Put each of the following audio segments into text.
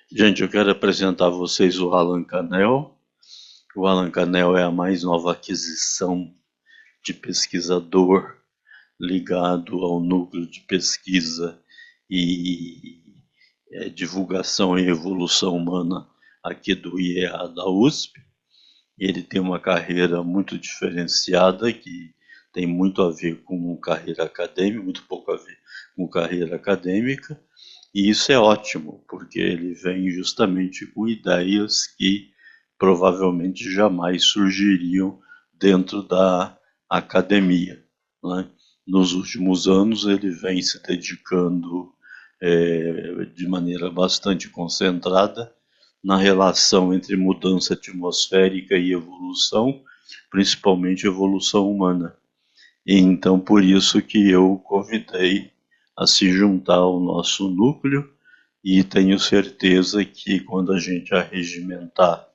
Gente, eu quero apresentar a vocês o Alan Canel. O Alan Canel é a mais nova aquisição de pesquisador ligado ao núcleo de pesquisa e divulgação e evolução humana aqui do IEA da USP. Ele tem uma carreira muito diferenciada que tem muito a ver com carreira acadêmica, muito pouco a ver com carreira acadêmica, e isso é ótimo, porque ele vem justamente com ideias que provavelmente jamais surgiriam dentro da academia, né? Nos últimos anos ele vem se dedicando de maneira bastante concentrada na relação entre mudança atmosférica e evolução, principalmente evolução humana. E então por isso que eu convidei a se juntar ao nosso núcleo e tenho certeza que quando a gente arregimentar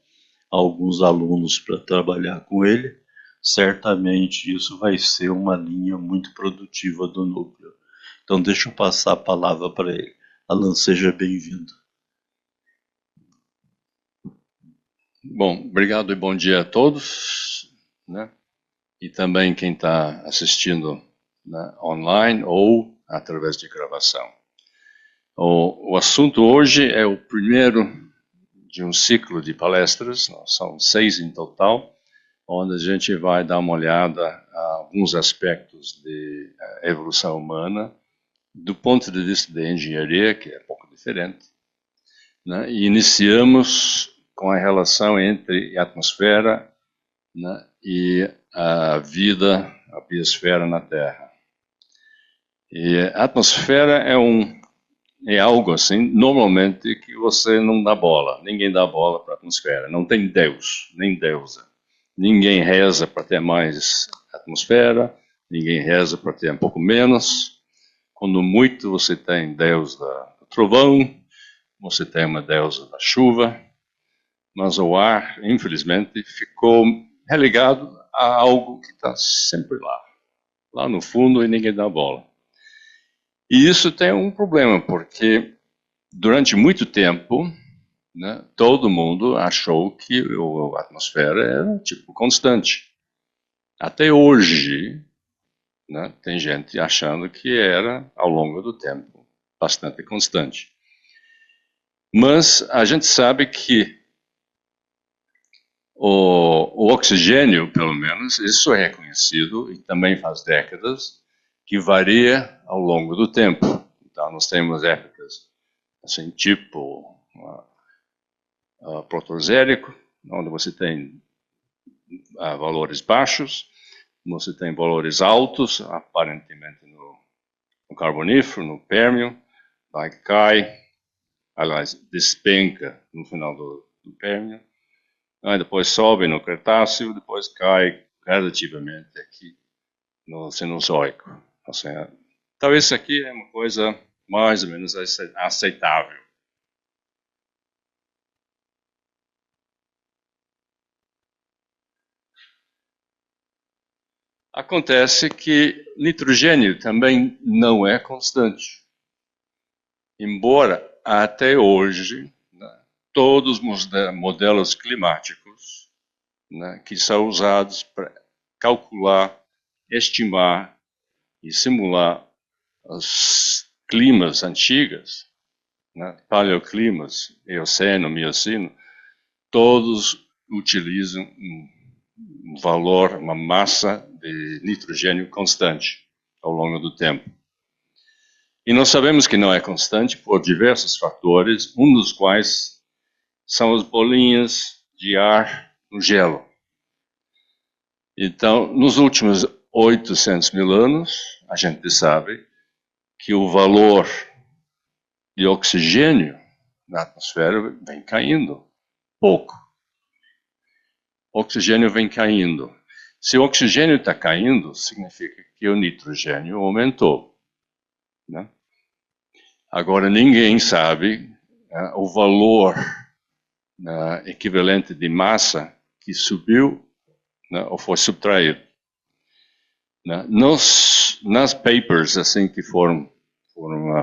alguns alunos para trabalhar com ele, certamente isso vai ser uma linha muito produtiva do núcleo. Então deixa eu passar a palavra para ele. Alan, seja bem-vindo. Bom, obrigado e bom dia a todos, né? E também quem está assistindo, né, online ou através de gravação. O assunto hoje é o primeiro de um ciclo de palestras, são 6 em total, onde a gente vai dar uma olhada a alguns aspectos de evolução humana do ponto de vista da engenharia, que é um pouco diferente, né? E iniciamos com a relação entre a atmosfera, né, e a vida, a biosfera na Terra. E a atmosfera é algo assim, normalmente, que você não dá bola. Ninguém dá bola para a atmosfera. Não tem Deus, nem deusa. Ninguém reza para ter mais atmosfera, ninguém reza para ter um pouco menos. Quando muito, você tem Deus do trovão, você tem uma deusa da chuva, mas o ar, infelizmente, ficou relegado a algo que está sempre lá no fundo, e ninguém dá bola. E isso tem um problema, porque durante muito tempo, né, todo mundo achou que a atmosfera era tipo constante. Até hoje, né, tem gente achando que era, ao longo do tempo, bastante constante. Mas a gente sabe que o oxigênio, pelo menos, isso é reconhecido, e também faz décadas, que varia ao longo do tempo. Então, nós temos épocas, assim, tipo protozérico, onde você tem valores baixos, você tem valores altos, aparentemente no Carbonífero, no Pérmio, aí cai, aliás, despenca no final do Pérmio, aí depois sobe no Cretáceo, depois cai gradativamente aqui no Cenozoico. Ou seja, talvez isso aqui é uma coisa mais ou menos aceitável. Acontece que nitrogênio também não é constante. Embora até hoje, né, todos os modelos climáticos, né, que são usados para calcular, estimar e simular os climas antigos, né, paleoclimas, Eoceno, Mioceno, todos utilizam um valor, uma massa de nitrogênio constante ao longo do tempo. E nós sabemos que não é constante por diversos fatores, um dos quais são as bolinhas de ar no gelo. Então, nos últimos 800 mil anos, a gente sabe que o valor de oxigênio na atmosfera vem caindo pouco. O oxigênio vem caindo. Se o oxigênio está caindo, significa que o nitrogênio aumentou, né? Agora, ninguém sabe o valor equivalente de massa que subiu, né, ou foi subtraído. Né? Nas papers assim que foram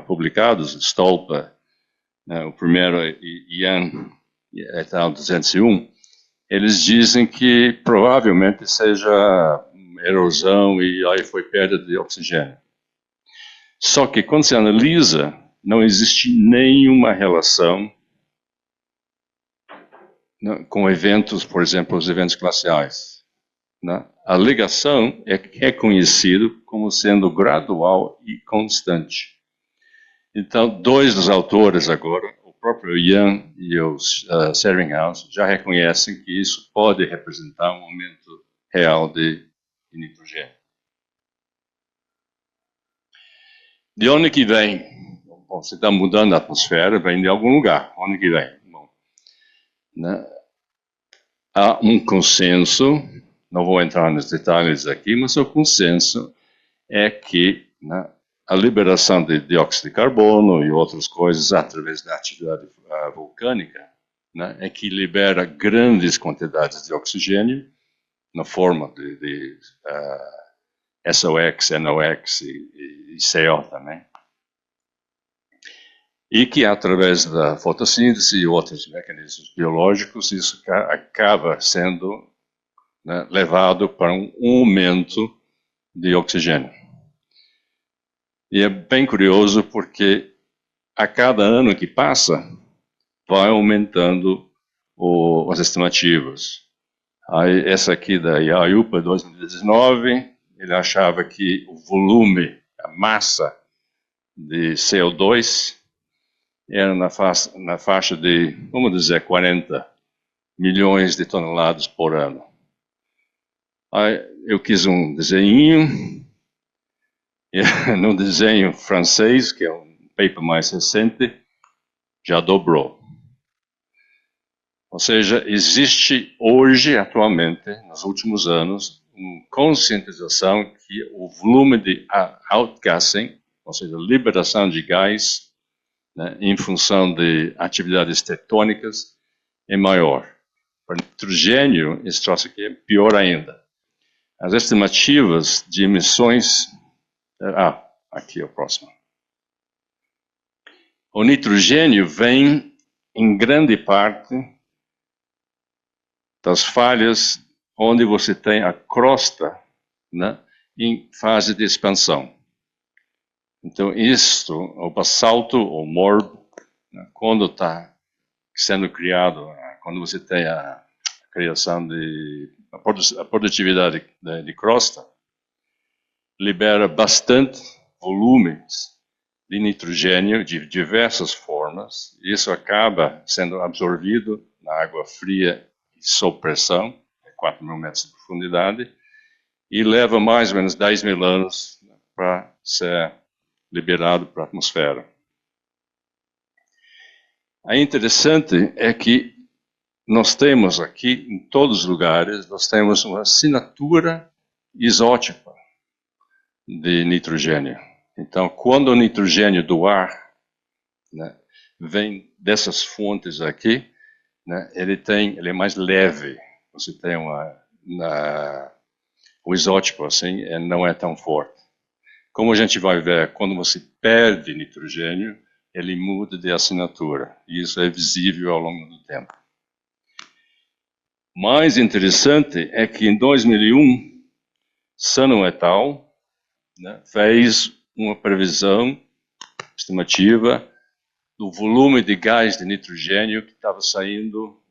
publicados, Stolpa, né, o primeiro Yan et al. 201, eles dizem que provavelmente seja erosão e aí foi perda de oxigênio. Só que quando se analisa, não existe nenhuma relação, né, com eventos, por exemplo, os eventos glaciais. Né? A ligação é reconhecido como sendo gradual e constante. Então, dois dos autores agora, o próprio Yan e o Seringhaus, já reconhecem que isso pode representar um aumento real de nitrogênio. De onde que vem? Bom, você está mudando a atmosfera, vem de algum lugar. Onde que vem? Bom, né? Há um consenso, não vou entrar nos detalhes aqui, mas o consenso é que, né, a liberação de dióxido de carbono e outras coisas através da atividade vulcânica, né, é que libera grandes quantidades de oxigênio na forma de SOx, NOx e CO também. E que através da fotossíntese e outros mecanismos biológicos, isso acaba sendo, né, levado para um aumento de oxigênio. E é bem curioso porque a cada ano que passa, vai aumentando as estimativas. Aí, essa aqui da IAUPA 2019, ele achava que o volume, a massa de CO2 era na faixa de, vamos dizer, 40 milhões de toneladas por ano. Aí eu quis um desenho, no desenho francês, que é um paper mais recente, já dobrou. Ou seja, existe hoje, atualmente, nos últimos anos, uma conscientização que o volume de outgassing, ou seja, liberação de gás, né, em função de atividades tectônicas, é maior. Para nitrogênio, esse troço aqui é pior ainda. As estimativas de emissões... aqui é o próximo. O nitrogênio vem, em grande parte, das falhas onde você tem a crosta, né, em fase de expansão. Então, isto, o basalto, o morbo, né, quando está sendo criado, quando você tem a criação a produtividade de crosta, libera bastante volumes de nitrogênio de diversas formas, e isso acaba sendo absorvido na água fria e sob pressão, 4 mil metros de profundidade, e leva mais ou menos 10 mil anos para ser liberado para a atmosfera. O interessante é que nós temos aqui, em todos os lugares, nós temos uma assinatura isótipa de nitrogênio. Então, quando o nitrogênio do ar, né, vem dessas fontes aqui, né, ele é mais leve. Você tem o isótipo, assim, não é tão forte. Como a gente vai ver, quando você perde nitrogênio, ele muda de assinatura. E isso é visível ao longo do tempo. Mais interessante é que em 2001, Sano et al., né, fez uma previsão estimativa do volume de gás de nitrogênio que estava saindo,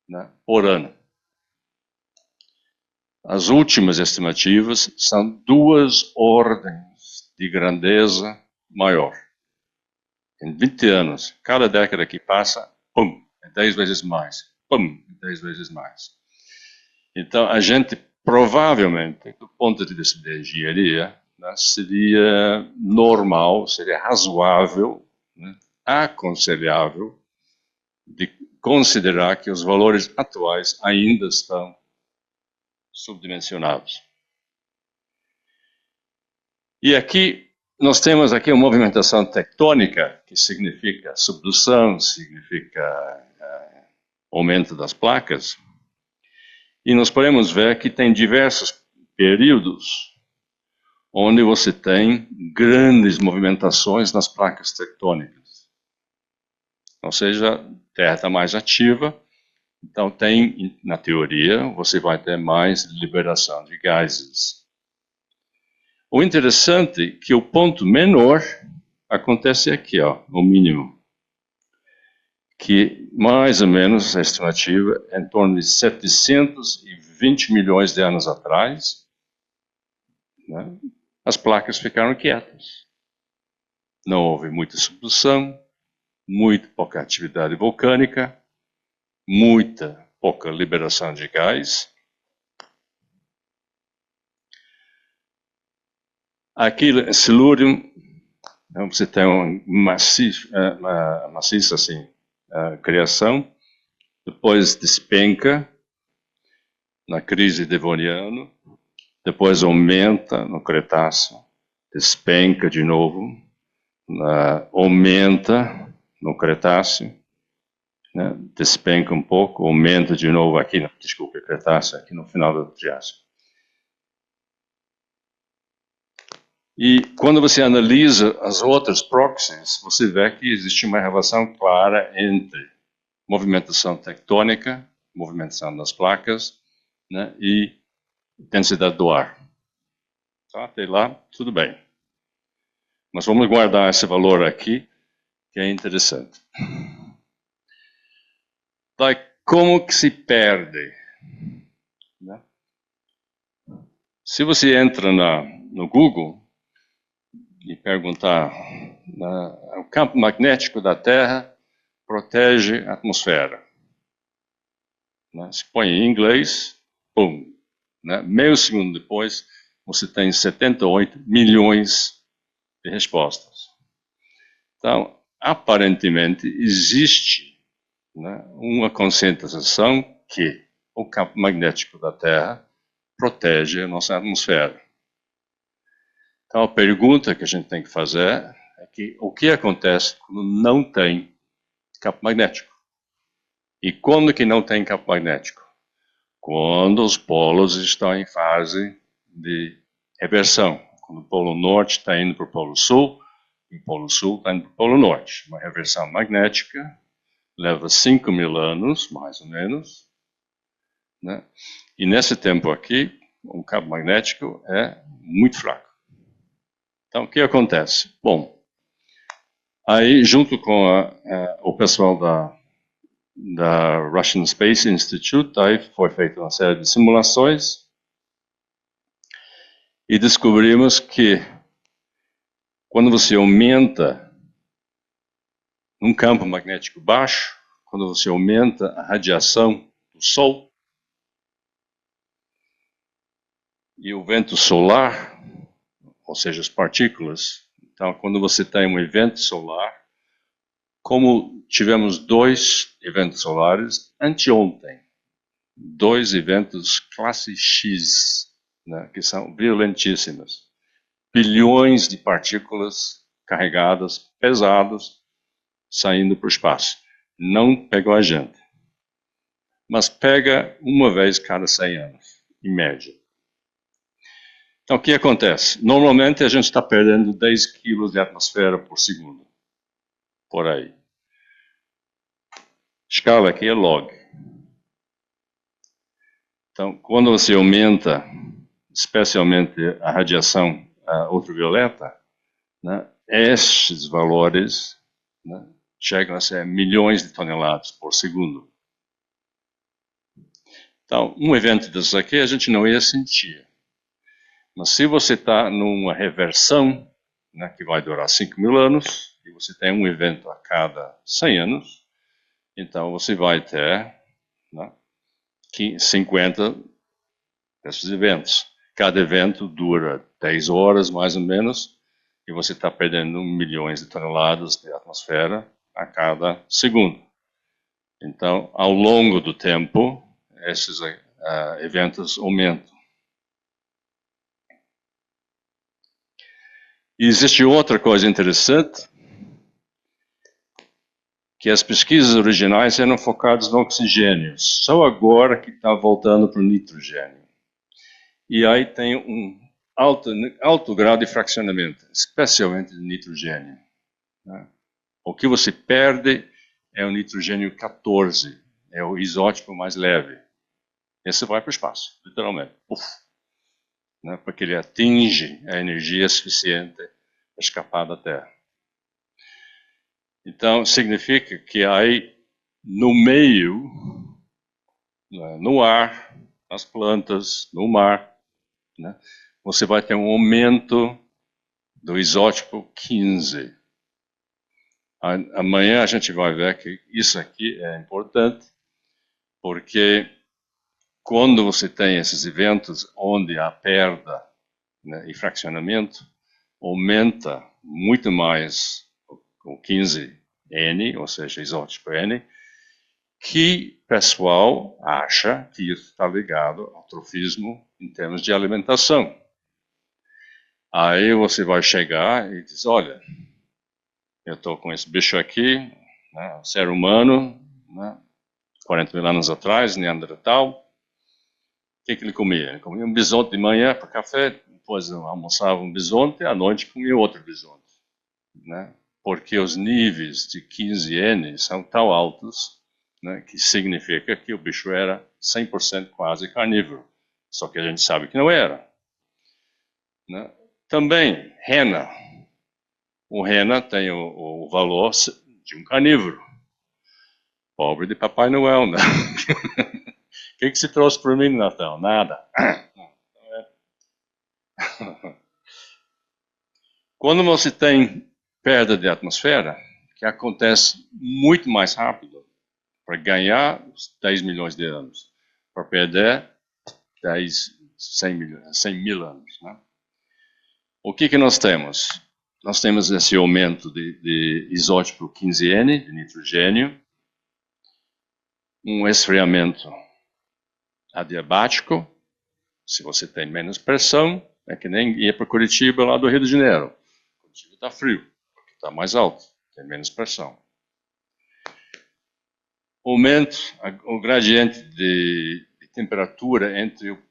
né, por ano. As últimas estimativas são 2 ordens de grandeza maior. Em 20 anos, cada década que passa, pum, é 10 vezes mais. Pum, é 10 vezes mais. Então, a gente, provavelmente, do ponto de vista da engenharia, né, seria normal, seria razoável, né, aconselhável, de considerar que os valores atuais ainda estão subdimensionados. E aqui, nós temos aqui uma movimentação tectônica, que significa subdução, significa aumento das placas, e nós podemos ver que tem diversos períodos onde você tem grandes movimentações nas placas tectônicas. Ou seja, a Terra está mais ativa, então tem, na teoria, você vai ter mais liberação de gases. O interessante é que o ponto menor acontece aqui, ó, o mínimo. Que mais ou menos a estimativa é em torno de 720 milhões de anos atrás, né, as placas ficaram quietas. Não houve muita subdução, muito pouca atividade vulcânica, muita pouca liberação de gás. Aqui, silúrio, você tem uma maciça assim, criação, depois despenca na crise devoniana, depois aumenta no Cretáceo, despenca de novo, aumenta no Cretáceo, né, despenca um pouco, aumenta de novo aqui, desculpe, Cretáceo, aqui no final do Triássico. E quando você analisa as outras proxies, você vê que existe uma relação clara entre movimentação tectônica, movimentação das placas, né, e densidade do ar. Tá, até lá, tudo bem. Mas vamos guardar esse valor aqui, que é interessante. Daí, como que se perde? Né? Se você entra no Google e perguntar, o campo magnético da Terra protege a atmosfera. Né? Se põe em inglês, pum. Né? Meio segundo depois, você tem 78 milhões de respostas. Então, aparentemente, existe, né, uma conscientização que o campo magnético da Terra protege a nossa atmosfera. Então, a pergunta que a gente tem que fazer é que o que acontece quando não tem campo magnético? E quando que não tem campo magnético? Quando os polos estão em fase de reversão. Quando o polo norte está indo para o polo sul, e o polo sul está indo para o polo norte. Uma reversão magnética leva 5.000 anos, mais ou menos. Né? E nesse tempo aqui, o campo magnético é muito fraco. Então, o que acontece? Bom, aí junto com o pessoal da Russian Space Institute, aí foi feita uma série de simulações e descobrimos que quando você aumenta um campo magnético baixo, quando você aumenta a radiação do Sol e o vento solar, ou seja, as partículas, então quando você tem um evento solar, como tivemos 2 eventos solares anteontem, 2 eventos classe X, né, que são violentíssimos, bilhões de partículas carregadas, pesadas, saindo para o espaço. Não pegou a gente, mas pega uma vez cada 100 anos, em média. Então, o que acontece? Normalmente a gente está perdendo 10 quilos de atmosfera por segundo, por aí. Escala aqui é log. Então, quando você aumenta, especialmente a radiação ultravioleta, né, estes valores, né, chegam a ser milhões de toneladas por segundo. Então, um evento desses aqui a gente não ia sentir. Mas se você está numa reversão, né, que vai durar 5.000 anos, e você tem um evento a cada 100 anos, então você vai ter, né, 50 desses eventos. Cada evento dura 10 horas, mais ou menos, e você está perdendo milhões de toneladas de atmosfera a cada segundo. Então, ao longo do tempo, esses eventos aumentam. E existe outra coisa interessante, que as pesquisas originais eram focadas no oxigênio, só agora que está voltando para o nitrogênio. E aí tem um alto grau de fracionamento, especialmente de nitrogênio. Né? O que você perde é o nitrogênio 14, é o isótopo mais leve. Esse vai para o espaço, literalmente. Uf, né? Porque ele atinge a energia suficiente para escapar da Terra. Então, significa que aí, no meio, no ar, nas plantas, no mar, né, você vai ter um aumento do isótopo 15. Amanhã a gente vai ver que isso aqui é importante, porque quando você tem esses eventos onde há perda, né, e fraccionamento, aumenta muito mais o 15N, ou seja, isótopo N, que o pessoal acha que isso está ligado ao trofismo em termos de alimentação. Aí você vai chegar e diz, olha, eu estou com esse bicho aqui, né, ser humano, né, 40 mil anos atrás, Neandertal. O que ele comia? Ele comia um bisonte de manhã para café, depois almoçava um bisonte, à noite comia outro bisonte. Né? Porque os níveis de 15N são tão altos, né, que significa que o bicho era 100% quase carnívoro. Só que a gente sabe que não era. Né? Também, rena. O rena tem o valor de um carnívoro. Pobre de Papai Noel, né? O que você trouxe para mim no Natal? Nada. Quando você tem perda de atmosfera, que acontece muito mais rápido, para ganhar 10 milhões de anos, para perder 100 mil anos. Né? O que nós temos? Nós temos esse aumento de isótopo 15N, de nitrogênio, um esfriamento adiabático. Se você tem menos pressão, é que nem ir para Curitiba lá do Rio de Janeiro. Curitiba está frio, porque está mais alto, tem menos pressão. Aumento o gradiente de temperatura entre o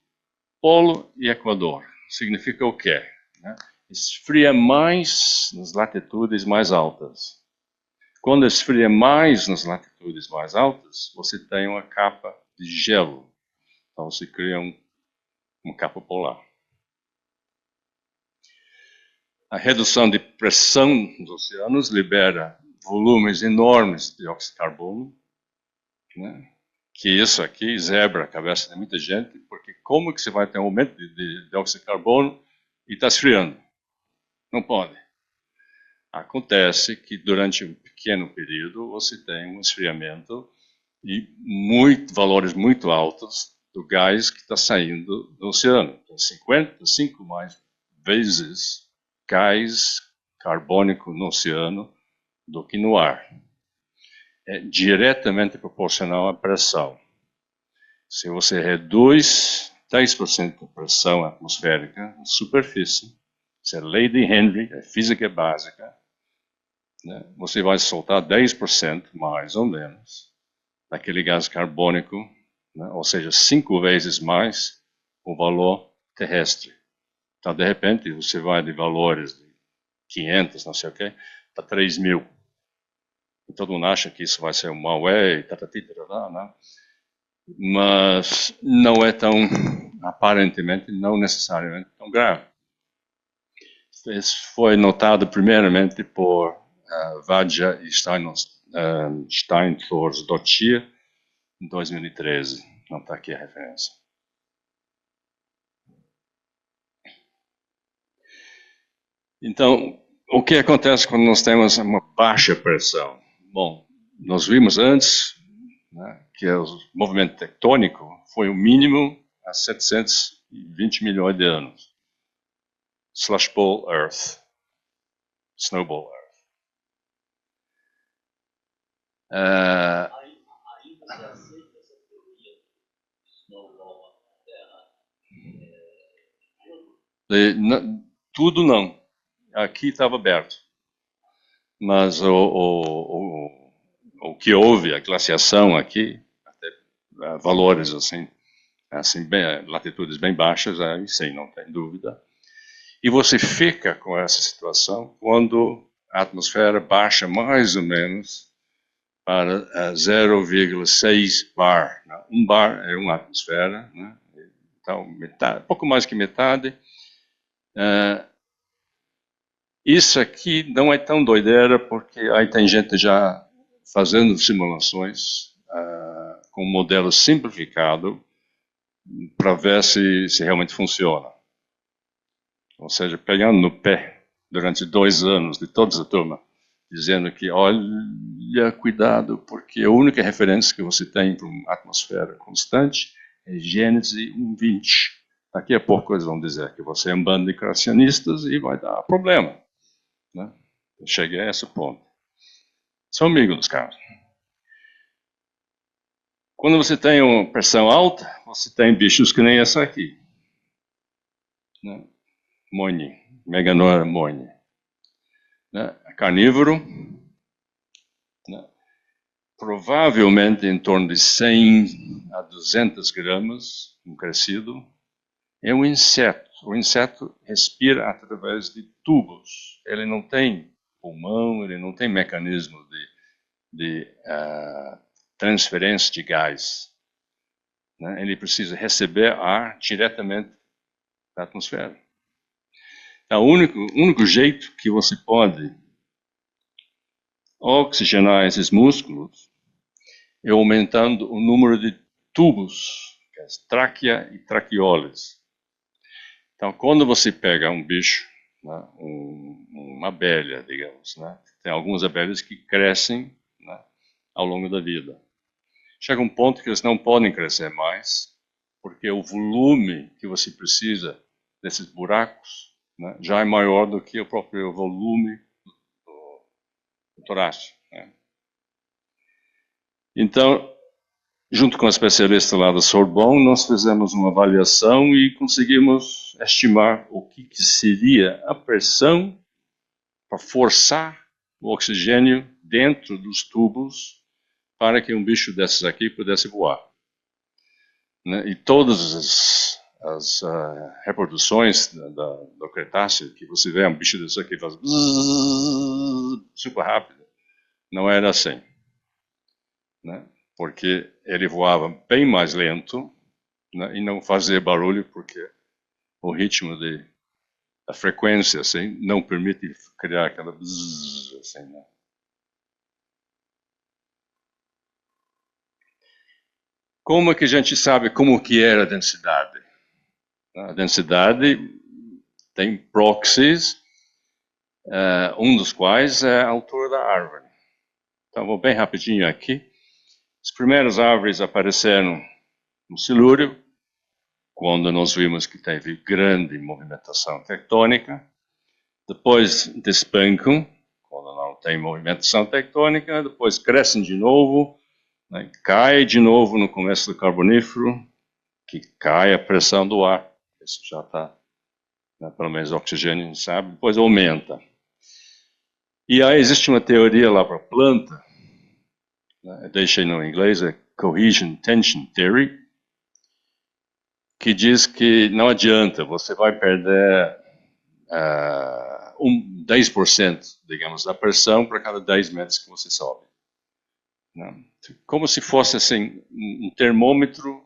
polo e Equador. Significa o quê? Né? Esfria mais nas latitudes mais altas. Quando esfria mais nas latitudes mais altas, você tem uma capa de gelo. Então você cria uma capa polar. A redução de pressão nos oceanos libera volumes enormes de dióxido de carbono, né? Que isso aqui zebra a cabeça de muita gente, porque como que você vai ter um aumento de dióxido de carbono e está esfriando? Não pode. Acontece que durante um pequeno período você tem um esfriamento e valores muito altos do gás que está saindo do oceano. Então, 55 mais vezes gás carbônico no oceano do que no ar. É diretamente proporcional à pressão. Se você reduz 10% da pressão atmosférica na superfície, isso é lei de Henry, é física básica, né? Você vai soltar 10% mais ou menos daquele gás carbônico, né? Ou seja, 5 vezes mais o valor terrestre. Então, de repente, você vai de valores de 500, não sei o quê, para 3.000. E todo mundo acha que isso vai ser um Huawei, né? Mas não é tão, aparentemente, não necessariamente tão grave. Isso foi notado primeiramente por Vajja e Steinfors-Dottir em 2013. Não está aqui a referência. Então, o que acontece quando nós temos uma baixa pressão? Bom, nós vimos antes, né, que o movimento tectônico foi o mínimo há 720 milhões de anos. Slush Ball Earth. Snowball Earth. Ainda se aceita essa teoria de snowball na Terra? Tudo não. Aqui estava aberto. Mas o que houve, a glaciação aqui, até valores assim latitudes bem baixas, aí sim, não tem dúvida. E você fica com essa situação quando a atmosfera baixa mais ou menos para 0,6 bar. Um bar é uma atmosfera, né? Então, metade, pouco mais que metade. Isso aqui não é tão doideira, porque aí tem gente já fazendo simulações com um modelo simplificado para ver se realmente funciona. Ou seja, pegando no pé durante 2 anos de toda a turma, dizendo que, olha, cuidado, porque a única referência que você tem para uma atmosfera constante é Gênesis 1:20. Daqui a pouco eles vão dizer que você é um bando de criacionistas e vai dar problema. Né? Eu cheguei a esse ponto. São amigos, caras. Quando você tem uma pressão alta, você tem bichos que nem essa aqui. Né? Mone, Meganora mone. Né? Carnívoro. Né? Provavelmente em torno de 100 a 200 gramas, um crescido. É um inseto. O inseto respira através de tubos. Ele não tem pulmão, ele não tem mecanismo de transferência de gás. Né? Ele precisa receber ar diretamente da atmosfera. Então, o único jeito que você pode oxigenar esses músculos é aumentando o número de tubos, que é as tráquea e traqueoles. Então, quando você pega um bicho, né, uma abelha, digamos, né, tem algumas abelhas que crescem, né, ao longo da vida. Chega um ponto que eles não podem crescer mais, porque o volume que você precisa desses buracos, né, já é maior do que o próprio volume do torácico. Né. Então, junto com a especialista lá da Sorbonne, nós fizemos uma avaliação e conseguimos estimar o que seria a pressão para forçar o oxigênio dentro dos tubos para que um bicho desses aqui pudesse voar. Né? E todas as reproduções do Cretáceo, que você vê um bicho desse aqui faz super rápido, não era assim. Né? Porque ele voava bem mais lento, né? E não fazia barulho, porque o ritmo a frequência assim, não permite criar aquela bzzz, assim, né? Como é que a gente sabe como que era a densidade? A densidade tem proxies, um dos quais é a altura da árvore. Então, vou bem rapidinho aqui. As primeiras árvores apareceram no Silúrio, quando nós vimos que teve grande movimentação tectônica. Depois despencam, quando não tem movimentação tectônica. Depois crescem de novo, né, cai de novo no começo do Carbonífero, que cai a pressão do ar. Isso já está, né, pelo menos o oxigênio, sabe? Depois aumenta. E aí existe uma teoria lá para a planta, né, deixei no inglês, é Cohesion Tension Theory, que diz que não adianta, você vai perder 10%, digamos, da pressão para cada 10 metros que você sobe. Né? Como se fosse assim, um termômetro,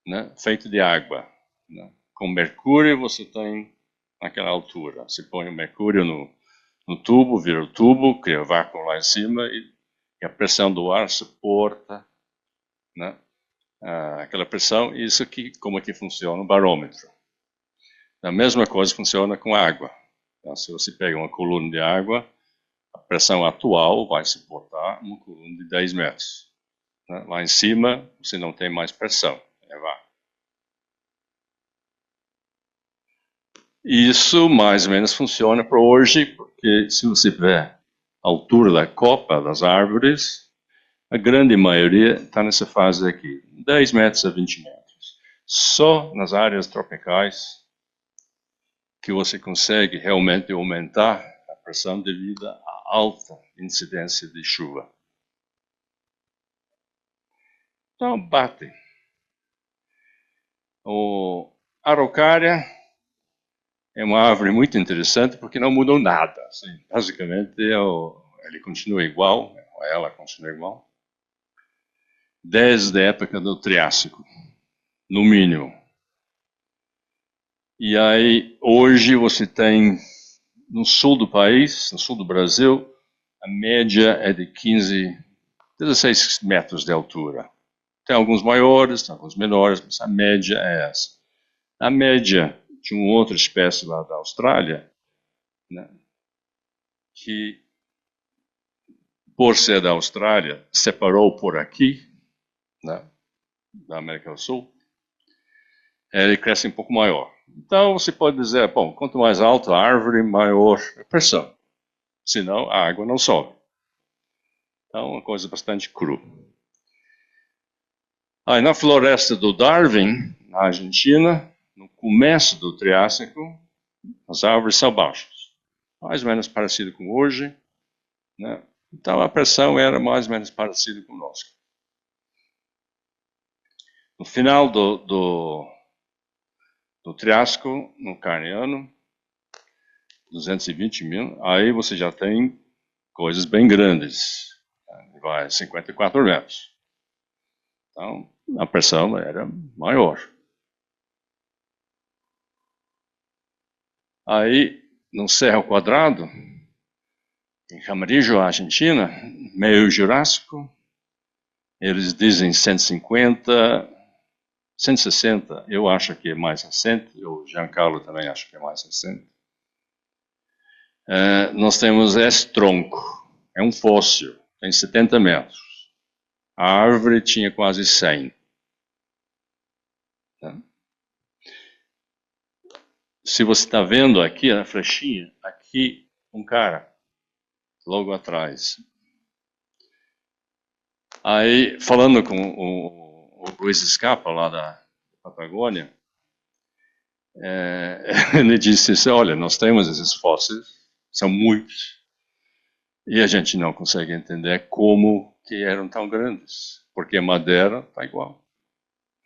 né, feito de água. Né? Com mercúrio você tem naquela altura. Você põe o mercúrio no tubo, vira o tubo, cria vácuo lá em cima e a pressão do ar suporta, né, aquela pressão. E isso aqui, como aqui funciona o barômetro. A mesma coisa funciona com água. Então, se você pega uma coluna de água, a pressão atual vai suportar uma coluna de 10 metros. Né? Lá em cima, você não tem mais pressão. Isso mais ou menos funciona para hoje, porque se você vê a altura da copa das árvores, a grande maioria está nessa fase aqui, 10 metros a 20 metros. Só nas áreas tropicais que você consegue realmente aumentar a pressão devido à alta incidência de chuva. Então, bate. O Araucária é uma árvore muito interessante porque não mudou nada. Assim, basicamente, ele continua igual. ela continua igual, desde a época do Triássico, no mínimo. E aí, hoje você tem, no sul do país, no sul do Brasil, a média é de 16 metros de altura. Tem alguns maiores, tem alguns menores, mas a média é essa. A média de uma outra espécie lá da Austrália, né, que, por ser da Austrália, separou por aqui, né, da América do Sul, ele cresce um pouco maior. Então, você pode dizer, bom, quanto mais alta a árvore, maior a pressão. Senão, a água não sobe. Então, é uma coisa bastante crua. Aí, na floresta do Darwin, na Argentina, no começo do Triássico, as árvores são baixas. Mais ou menos parecido com hoje, né? Então, a pressão era mais ou menos parecida conosco. No final do Triássico, no Carniano, 220 mil, aí você já tem coisas bem grandes, vai 54 metros. Então, a pressão era maior. Aí, no Cerro Quadrado, em Camarillo, Argentina, meio Jurássico, eles dizem 150, 160, eu acho que é mais recente, o Giancarlo também acha que é mais recente. Nós temos esse tronco, é um fóssil, tem 70 metros. A árvore tinha quase 100. Tá? Se você está vendo aqui na flechinha, aqui um cara, logo atrás. Aí, falando com o Luiz Scapa, lá da Patagônia, ele disse assim, olha, nós temos esses fósseis, são muitos, e a gente não consegue entender como que eram tão grandes, porque a madeira está igual.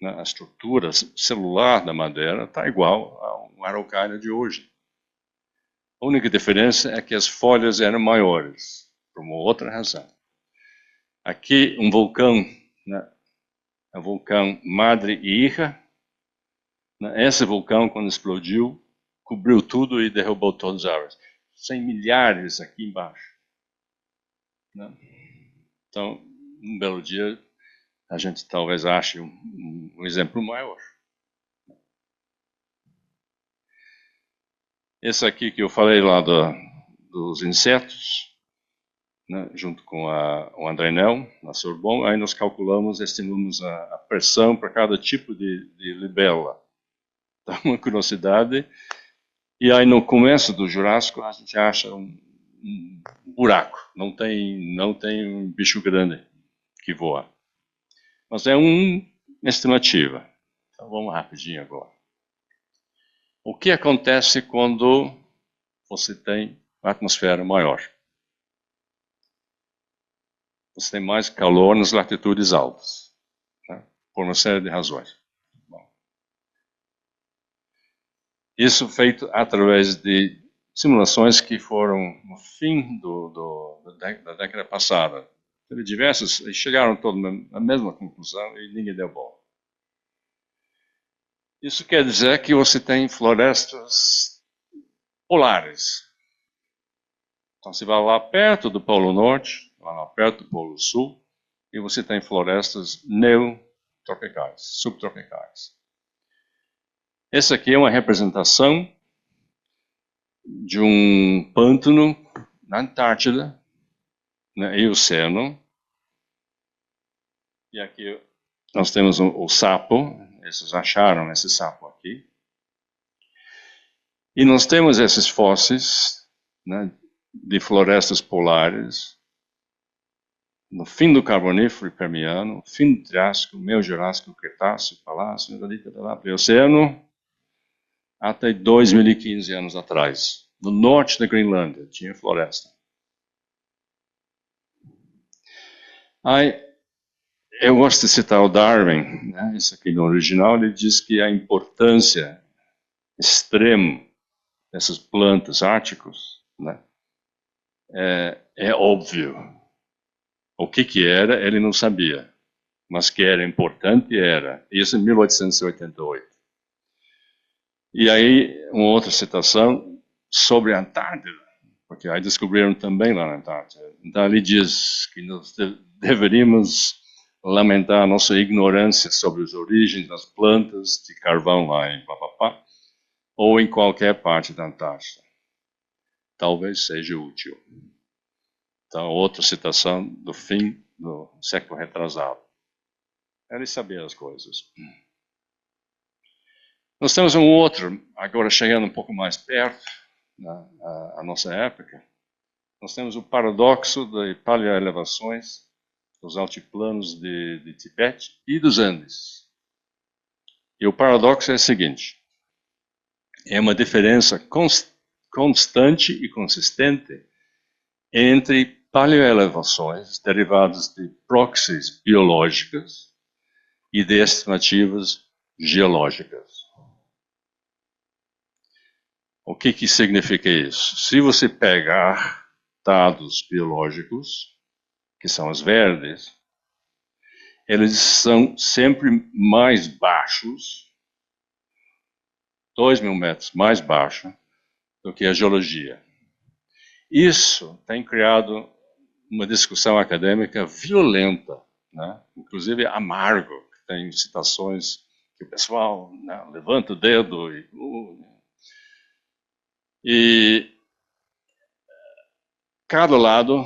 Né? A estrutura celular da madeira está igual a uma araucária de hoje. A única diferença é que as folhas eram maiores, por uma outra razão. Aqui um vulcão, né? O vulcão Madre e Hija. Esse vulcão, quando explodiu, cobriu tudo e derrubou todas as árvores. 100 milhares aqui embaixo. Né? Então, um belo dia, a gente talvez ache um exemplo maior. Esse aqui que eu falei lá dos insetos, né, junto com o André Nel, na Sorbonne, aí nós calculamos, estimamos a pressão para cada tipo de libélula. Dá uma curiosidade. E aí no começo do Jurássico a gente acha um buraco, não tem um bicho grande que voa. Mas é uma estimativa. Então vamos rapidinho agora. O que acontece quando você tem uma atmosfera maior? Você tem mais calor nas latitudes altas, né? Por uma série de razões. Bom. Isso feito através de simulações que foram no fim da década passada. Teve diversas, e chegaram todos à mesma conclusão e ninguém deu bola. Isso quer dizer que você tem florestas polares. Então você vai lá perto do Polo Norte, vai lá perto do Polo Sul, e você tem florestas neotropicais, subtropicais. Essa aqui é uma representação de um pântano na Antártida, né, Eoceno. E aqui nós temos o sapo, esses acharam esse sapo aqui. E nós temos esses fósseis, né, de florestas polares, no fim do Carbonífero e Permiano, fim do Triássico, meio Jurássico, Cretáceo, Palácio, Eoceno, até 2015 anos atrás. No norte da Groenlândia tinha floresta. Aí, eu gosto de citar o Darwin, né? Isso aqui no original, ele diz que a importância extrema dessas plantas árticas, né, é óbvio. O que era, ele não sabia. Mas que era importante, era. Isso em 1888. E aí, uma outra citação sobre a Antártida, porque aí descobriram também lá na Antártida. Então, ele diz que nós deveríamos lamentar a nossa ignorância sobre as origens das plantas de carvão lá em Papapá, ou em qualquer parte da Antártida. Talvez seja útil. Então, outra citação do fim do século retrasado. Ele sabia as coisas. Nós temos um outro, agora chegando um pouco mais perto, a nossa época. Nós temos o paradoxo de paleoelevações dos altiplanos de Tibete e dos Andes. E o paradoxo é o seguinte: é uma diferença constante e consistente entre paleoelevações derivadas de proxies biológicas e de estimativas geológicas. O que significa isso? Se você pegar dados biológicos, que são os verdes, eles são sempre mais baixos, 2.000 metros mais baixo do que a geologia. Isso tem criado uma discussão acadêmica violenta, né? Inclusive amargo, que tem citações que o pessoal, né, levanta o dedo e cada lado,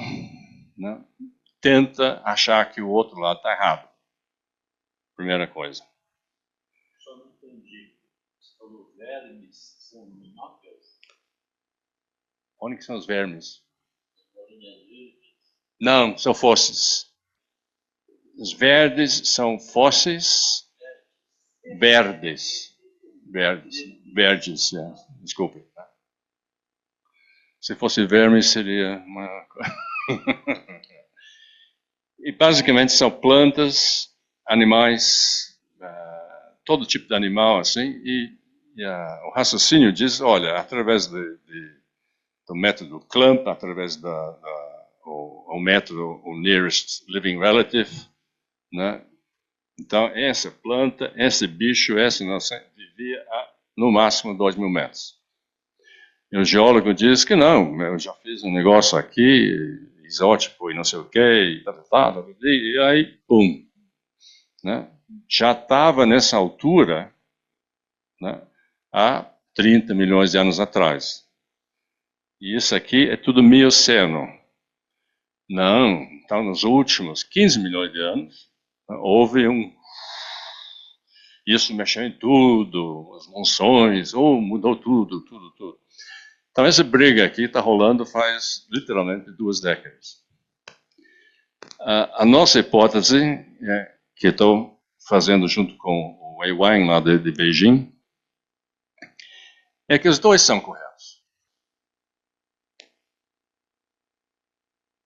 né, tenta achar que o outro lado está errado. Primeira coisa. Só não entendi. Os vermes são minófilos? Onde que são os vermes? Não, são fósseis. Os verdes são fósseis verdes. Verdes, é. Desculpe. Se fosse verme, seria uma... E basicamente são plantas, animais, todo tipo de animal, assim, e o raciocínio diz, olha, através do método CLAMP, através o método o Nearest Living Relative, né? Então, essa planta, esse bicho, essa inocente, vivia a, no máximo 2.000 metros. E o geólogo diz que não, eu já fiz um negócio aqui, isótipo e não sei o quê, e aí, pum. Né? Já estava nessa altura, né, há 30 milhões de anos atrás. E isso aqui é tudo Mioceno. Não, então nos últimos 15 milhões de anos, né, houve isso mexeu em tudo, as monções, mudou tudo. Então essa briga aqui está rolando faz literalmente 2 décadas. A nossa hipótese, que estou fazendo junto com o Wei Wang lá de Beijing, é que os dois são corretos.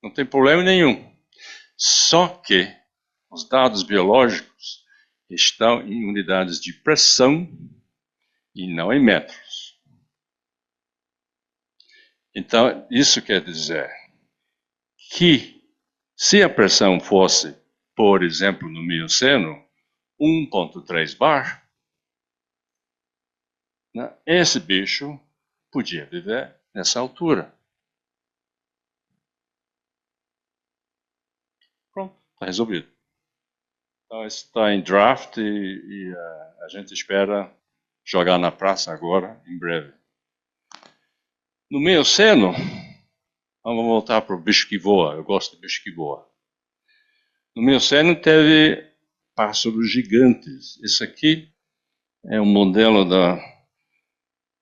Não tem problema nenhum. Só que os dados biológicos estão em unidades de pressão e não em metros. Então, isso quer dizer que se a pressão fosse, por exemplo, no Mioceno, 1,3 bar, né, esse bicho podia viver nessa altura. Pronto, está resolvido. Então, isso está em draft e a gente espera jogar na praça agora, em breve. No Mioceno, vamos voltar para o bicho que voa. Eu gosto de bicho que voa. No Mioceno teve pássaros gigantes. Esse aqui é um modelo da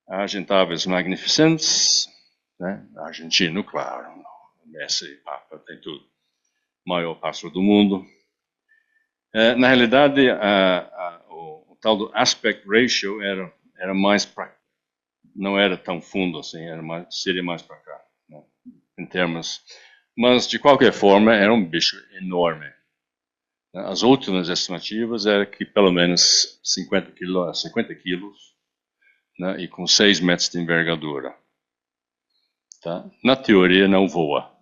Argentavis magnificens, né? Argentino, claro. Messi, Papa, tem tudo. Maior pássaro do mundo. Na realidade, o tal do aspect ratio era mais para, não era tão fundo assim, seria mais para cá, né, em termos. Mas de qualquer forma era um bicho enorme. As últimas estimativas eram que pelo menos 50 quilos, né, e com 6 metros de envergadura. Tá? Na teoria não voa.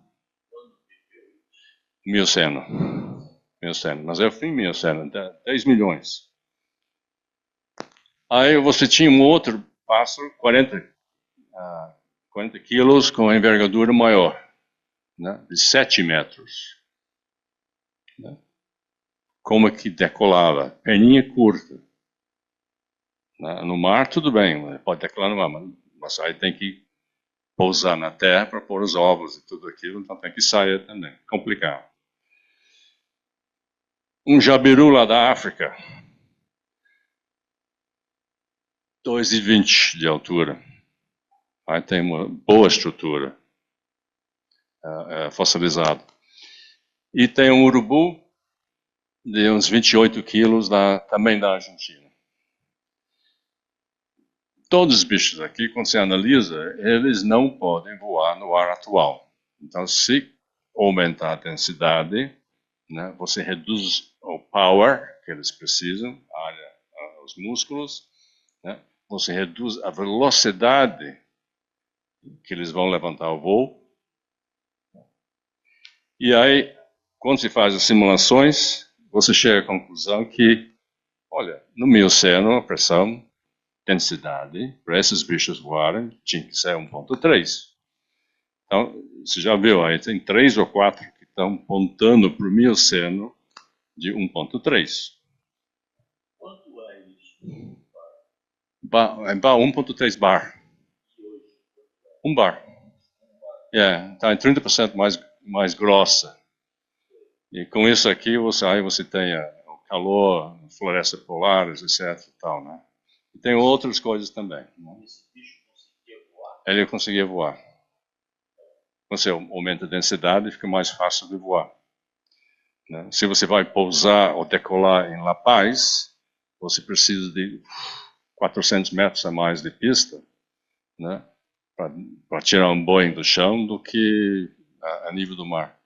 Mioceno. Mioceno. Mas é o fim Mioceno, 10 milhões. Aí você tinha um outro pássaro, 40 quilos, com envergadura maior, né, de 7 metros. Né? Como é que decolava? Perninha curta. Né? No mar, tudo bem, pode decolar no mar, mas aí tem que pousar na terra para pôr os ovos e tudo aquilo, então tem que sair também. Complicado. Um jabiru lá da África, 2,20 de altura. Aí tem uma boa estrutura, fossilizado. E tem um urubu de uns 28 quilos, também da Argentina. Todos os bichos aqui, quando você analisa, eles não podem voar no ar atual. Então, se aumentar a densidade, né, você reduz o power que eles precisam, os músculos, né, você reduz a velocidade que eles vão levantar o voo. E aí, quando se faz as simulações, você chega à conclusão que, olha, no Mioceno, a pressão, densidade, para esses bichos voarem, tinha que ser 1,3. Então, você já viu, aí tem 3 ou 4 que estão pontando para o Mioceno de 1,3. Quanto é isso? 1,3 bar. 1 bar. Está em 30% mais grossa. E com isso aqui, você tem o calor, floresta polares, etc. E tal, né? E tem outras coisas também. Né? Esse bicho conseguia voar? Ele conseguia voar. Quando você aumenta a densidade, fica mais fácil de voar. Né? Se você vai pousar ou decolar em La Paz, você precisa de 400 metros a mais de pista, né? Para tirar um Boeing do chão do que a nível do mar.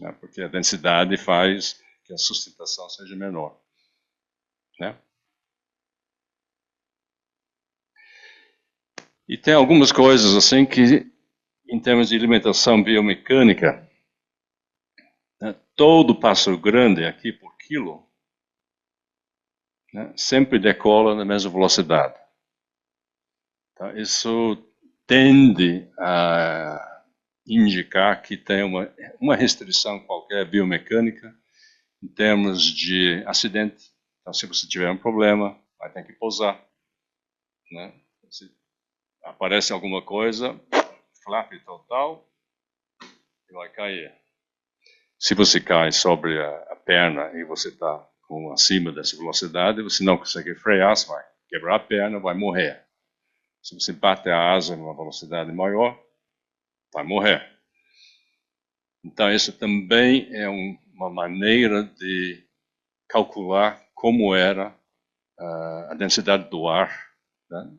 Né? Porque a densidade faz que a sustentação seja menor. Né? E tem algumas coisas assim que, em termos de alimentação biomecânica, né, todo pássaro grande aqui por quilo, né, sempre decola na mesma velocidade. Então, isso tende a indicar que tem uma restrição qualquer biomecânica em termos de acidente. Então, se você tiver um problema, vai ter que pousar. Né? Se aparece alguma coisa, flap total, e vai cair. Se você cai sobre a perna e você está acima dessa velocidade, você não consegue frear, você vai quebrar a perna, vai morrer. Se você bate a asa numa velocidade maior, vai morrer. Então, isso também é uma maneira de calcular como era a densidade do ar, né,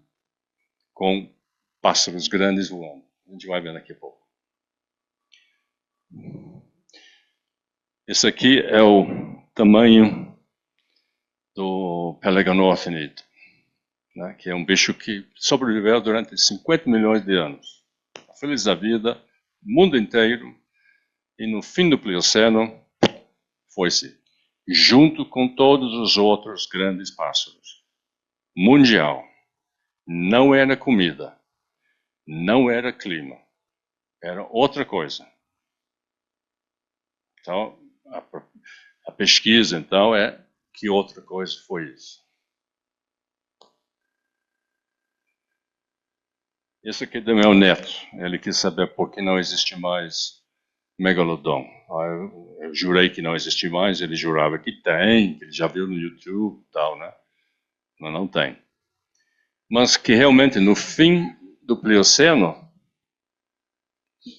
com pássaros grandes voando. A gente vai ver daqui a pouco. Esse aqui é o tamanho do Peleganothinid, né, que é um bicho que sobreviveu durante 50 milhões de anos. Feliz da vida, mundo inteiro, e no fim do Plioceno, foi-se, junto com todos os outros grandes pássaros. Mundial. Não era comida, não era clima, era outra coisa. Então, a pesquisa, então, é que outra coisa foi isso. Esse aqui é do meu neto. Ele quis saber por que não existe mais Megalodon. Eu jurei que não existe mais, ele jurava que tem, que ele já viu no YouTube e tal, né? Mas não tem. Mas que realmente no fim do Plioceno,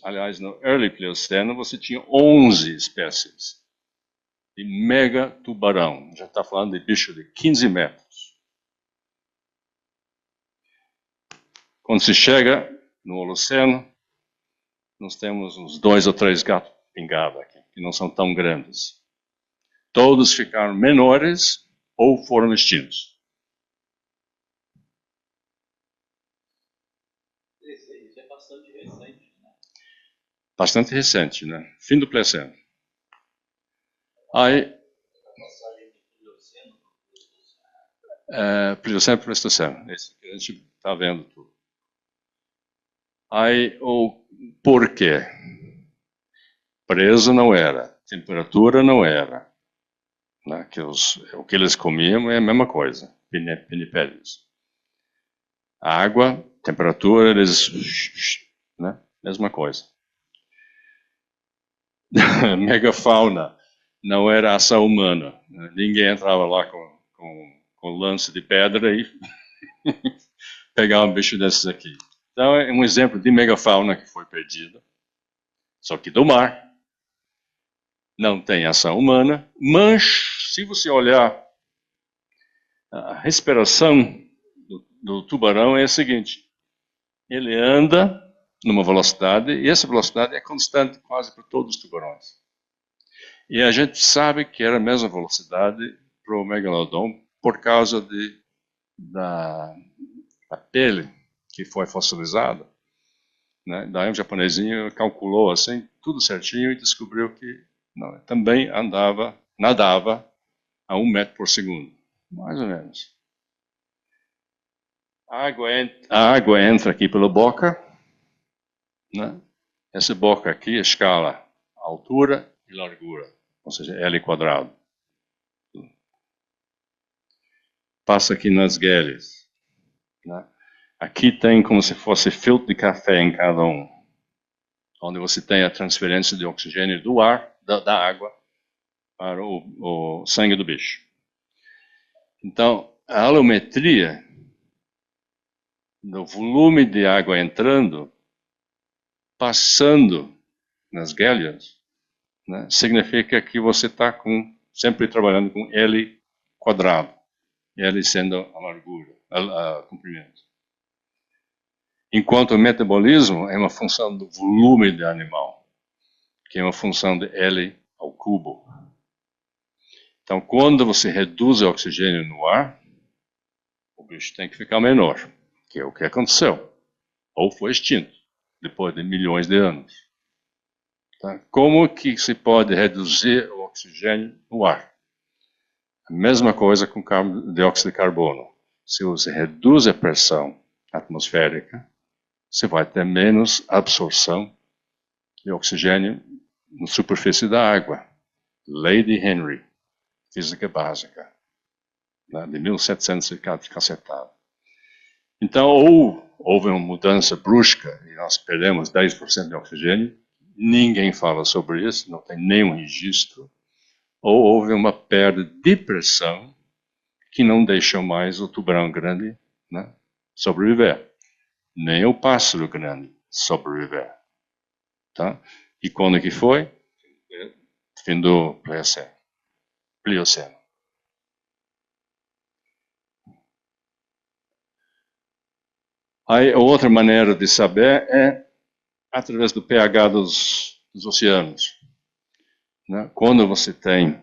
aliás, no Early Plioceno, você tinha 11 espécies de mega tubarão. Já está falando de bicho de 15 metros. Quando se chega no Holoceno, nós temos uns 2 ou 3 gatos pingados aqui, que não são tão grandes. Todos ficaram menores ou foram extintos. Isso é bastante recente, né? Bastante recente, né? Fim do Plioceno. Aí, Plioceno e Pleistoceno, esse que a gente está vendo tudo. Aí, o porquê? Preso não era, temperatura não era. Né? O que eles comiam é a mesma coisa, pinnipédios. Água, temperatura, eles... Né? Mesma coisa. Megafauna não era ação humana. Ninguém entrava lá com lance de pedra e pegava um bicho desses aqui. Então é um exemplo de megafauna que foi perdida. Só que do mar. Não tem ação humana. Mas, se você olhar a respiração do tubarão é a seguinte. Ele anda numa velocidade, e essa velocidade é constante quase para todos os tubarões. E a gente sabe que era a mesma velocidade para o megalodon por causa da pele que foi fossilizada. Né? Daí um japonesinho calculou assim, tudo certinho e descobriu que não, também nadava a 1 metro por segundo, mais ou menos. A água entra aqui pela boca, né? Essa boca aqui escala altura e largura, ou seja, L quadrado. Passa aqui nas guelhas. Né? Aqui tem como se fosse filtro de café em cada um, onde você tem a transferência de oxigênio do ar, da água, para o sangue do bicho. Então, a alometria do volume de água entrando, passando nas guelhas, né, significa que você está sempre trabalhando com L quadrado, L sendo a largura, a comprimento. Enquanto o metabolismo é uma função do volume do animal, que é uma função de L ao cubo. Então, quando você reduz o oxigênio no ar, o bicho tem que ficar menor, que é o que aconteceu, ou foi extinto, depois de milhões de anos. Tá? Como que se pode reduzir o oxigênio no ar? A mesma coisa com dióxido de carbono. Se você reduz a pressão atmosférica, você vai ter menos absorção de oxigênio na superfície da água. Lei de Henry, física básica, né, de 1700 e cacetado. Então, ou houve uma mudança brusca e nós perdemos 10% de oxigênio, ninguém fala sobre isso, não tem nenhum registro, ou houve uma perda de pressão que não deixou mais o tubarão grande, né, sobreviver. Nem o pássaro grande sobreviver. Tá? E quando que foi? Fim do Plioceno. Aí, outra maneira de saber é através do pH dos oceanos. Né? Quando você tem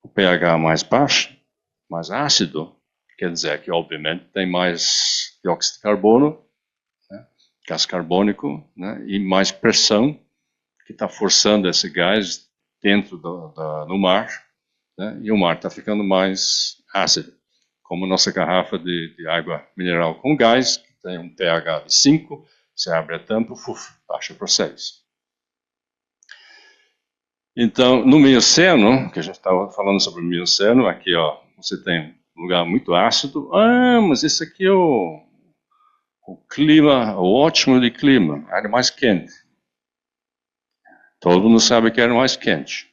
o pH mais baixo, mais ácido, quer dizer que, obviamente, tem mais dióxido de carbono, né? Gás carbônico, né? E mais pressão, que está forçando esse gás dentro do mar, né? E o mar está ficando mais ácido. Como nossa garrafa de água mineral com gás, que tem um pH de 5, você abre a tampa, baixa para 6. Então, no Mioceno, que a gente estava falando sobre o Mioceno, aqui ó, você tem um lugar muito ácido. Ah, mas esse aqui é o clima, o ótimo de clima, era mais quente. Todo mundo sabe que era mais quente.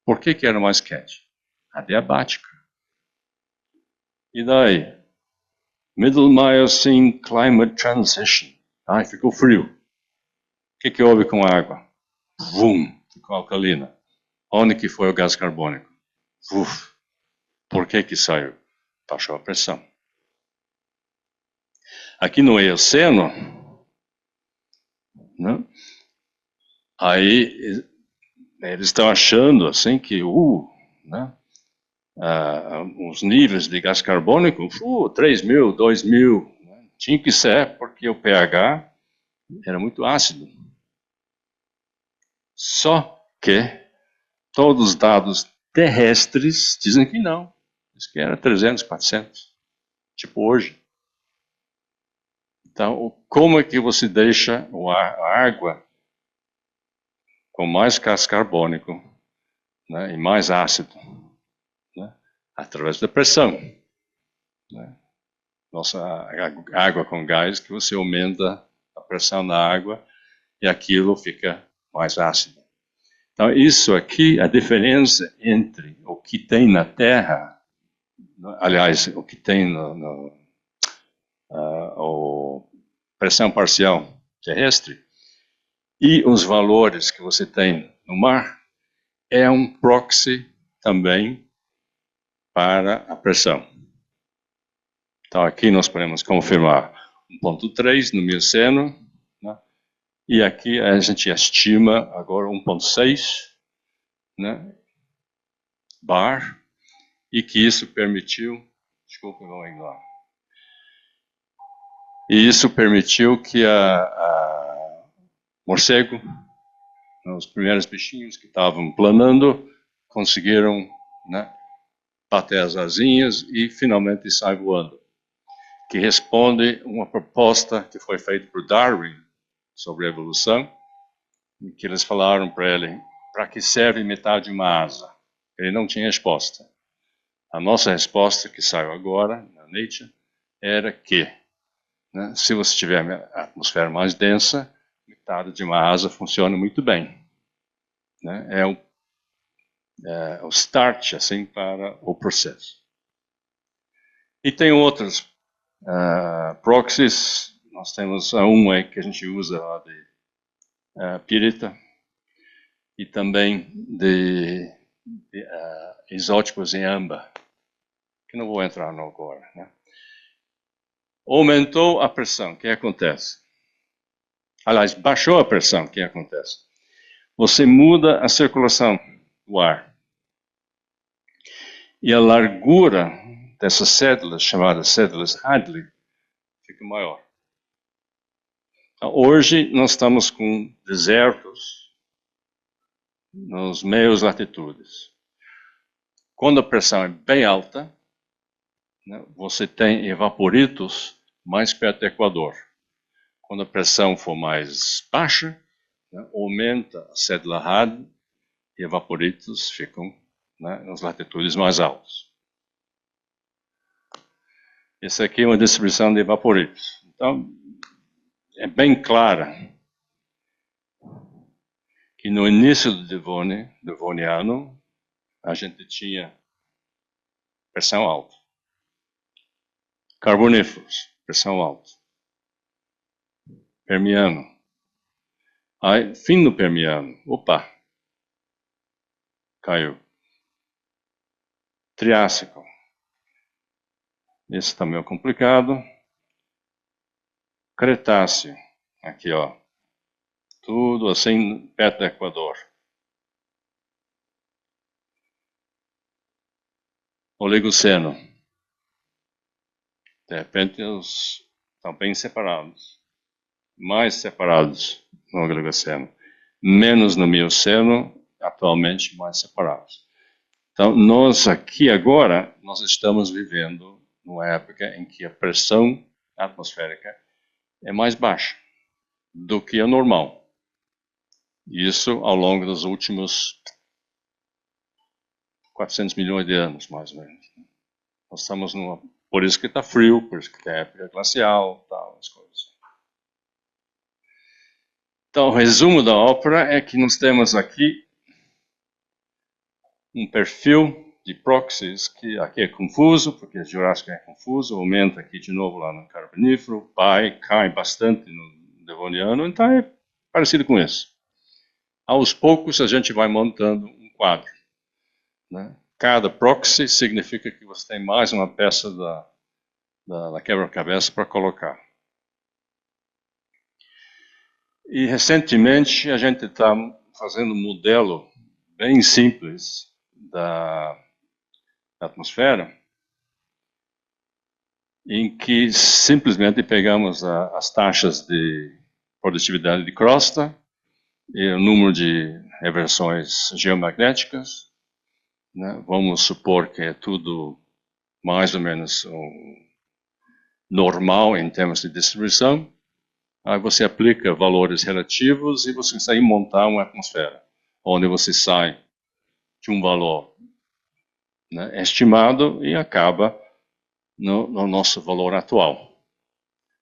Por que era mais quente? Adiabática. E daí? Middle Miocene Climate Transition. Ai, ficou frio. O que houve com a água? Vum, ficou alcalina. Onde que foi o gás carbônico? Uf. Por que saiu? Baixou a pressão. Aqui no Eoceno, né? Aí eles estão achando assim que né? Os níveis de gás carbônico, 3.000, 2.000, né? Tinha que ser porque o pH era muito ácido. Só que todos os dados terrestres dizem que não. Diz que era 300, 400, tipo hoje. Então, como é que você deixa a água com mais gás carbônico, né, e mais ácido? Né, através da pressão. Né? Nossa água com gás, que você aumenta a pressão da água e aquilo fica mais ácido. Então, isso aqui, a diferença entre o que tem na Terra, aliás, o que tem pressão parcial terrestre, e os valores que você tem no mar, é um proxy também para a pressão. Então, aqui nós podemos confirmar 1.3 no Mioceno, né? E aqui a gente estima agora 1.6, né, bar, e que isso permitiu, desculpa, vamos lá, e isso permitiu que morcego, os primeiros bichinhos que estavam planando, conseguiram, né, bater as asinhas e finalmente sair voando. Que responde uma proposta que foi feita por Darwin sobre a evolução, em que eles falaram para ele, para que serve metade de uma asa? Ele não tinha resposta. A nossa resposta, que saiu agora, na Nature, era que, né, se você tiver a atmosfera mais densa, metade de uma asa funciona muito bem. Né? É o start, assim, para o processo. E tem outros proxies. Nós temos uma que a gente usa lá de pirita, e também de isótopos em âmbar, que não vou entrar no agora. Né? Aumentou a pressão, o que acontece? Aliás, baixou a pressão, o que acontece? Você muda a circulação do ar. E a largura dessas cédulas, chamadas cédulas Hadley, fica maior. Então, hoje nós estamos com desertos nos meios latitudes. Quando a pressão é bem alta, né, você tem evaporitos mais perto do Equador. Quando a pressão for mais baixa, né, aumenta a cédula Hadley e evaporitos ficam, né, nas latitudes mais altas. Essa aqui é uma distribuição de evaporitos. Então, é bem clara que no início do Devoniano, a gente tinha pressão alta. Carboníferos, pressão alta. Permiano. Aí, fim do Permiano, opa, caiu. Triássico. Esse também é complicado. Cretáceo, aqui ó, tudo assim perto do Equador. Oligoceno. De repente eles estão bem separados. Mais separados no Oligoceno. Menos no Mioceno, atualmente mais separados. Então, nós aqui agora, nós estamos vivendo numa época em que a pressão atmosférica é mais baixa do que a normal. Isso ao longo dos últimos 400 milhões de anos, mais ou menos. Nós estamos numa... Por isso que está frio, por isso que tem época glacial, tal, as coisas. Então, o resumo da ópera é que nós temos aqui um perfil de proxies que aqui é confuso, porque o Jurássico é confuso, aumenta aqui de novo lá no Carbonífero, cai bastante no Devoniano, então é parecido com isso. Aos poucos a gente vai montando um quadro. Né? Cada proxy significa que você tem mais uma peça da quebra-cabeça para colocar. E recentemente a gente está fazendo um modelo bem simples da atmosfera, em que simplesmente pegamos as taxas de produtividade de crosta e o número de reversões geomagnéticas, né? Vamos supor que é tudo mais ou menos normal em termos de distribuição. Aí você aplica valores relativos e você consegue montar uma atmosfera, onde você sai de um valor, né, estimado e acaba no nosso valor atual.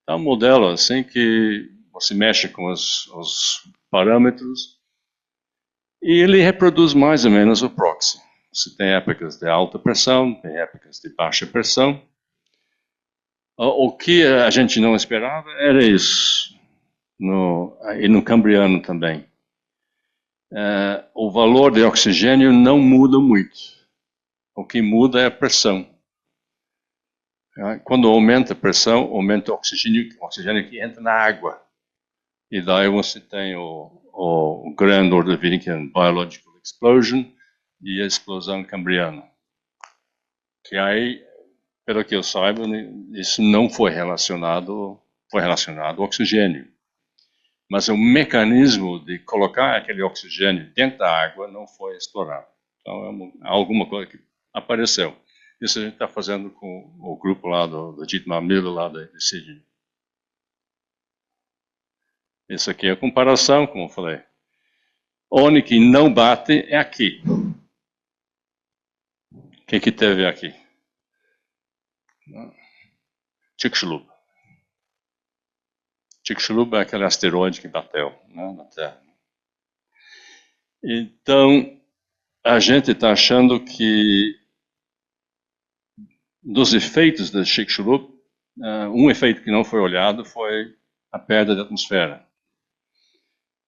É um modelo assim que você mexe com os parâmetros e ele reproduz mais ou menos o proxy. Você tem épocas de alta pressão, tem épocas de baixa pressão. O que a gente não esperava era isso, e no Cambriano também. O valor de oxigênio não muda muito. O que muda é a pressão. Quando aumenta a pressão, aumenta o oxigênio que entra na água. E daí você tem o Grand Ordovician Biological Explosion e a explosão cambriana. Que aí, pelo que eu saiba, isso não foi relacionado ao oxigênio. Mas o mecanismo de colocar aquele oxigênio dentro da água não foi explorado. Então, é alguma coisa que apareceu. Isso a gente está fazendo com o grupo lá do Dietmar Miller, lá de Sydney. Isso aqui é a comparação, como eu falei. Onde que não bate é aqui. O que teve aqui? Chicxulub. Chicxulub é aquele asteroide que bateu, né, na Terra. Então, a gente está achando que dos efeitos da Chicxulub, um efeito que não foi olhado foi a perda da atmosfera.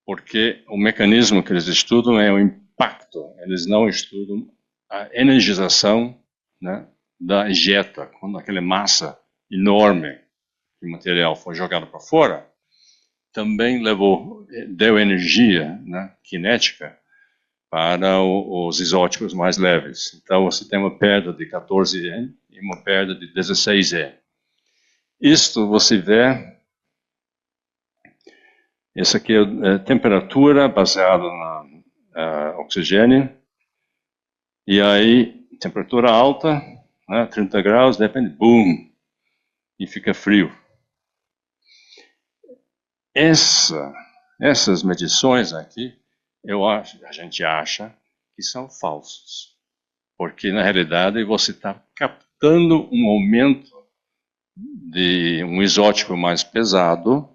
Porque o mecanismo que eles estudam é o impacto, eles não estudam a energização, né, da ejeta, quando aquela massa enorme de material foi jogada para fora, também deu energia, né, cinética para os isótopos mais leves. Então você tem uma perda de 14 E e uma perda de 16 E. Isto você vê. Essa aqui é a temperatura baseada na oxigênio. E aí, temperatura alta, né, 30 graus, depende, boom, e fica frio. Essas medições aqui, a gente acha que são falsas. Porque, na realidade, você está captando um aumento de um isótopo mais pesado,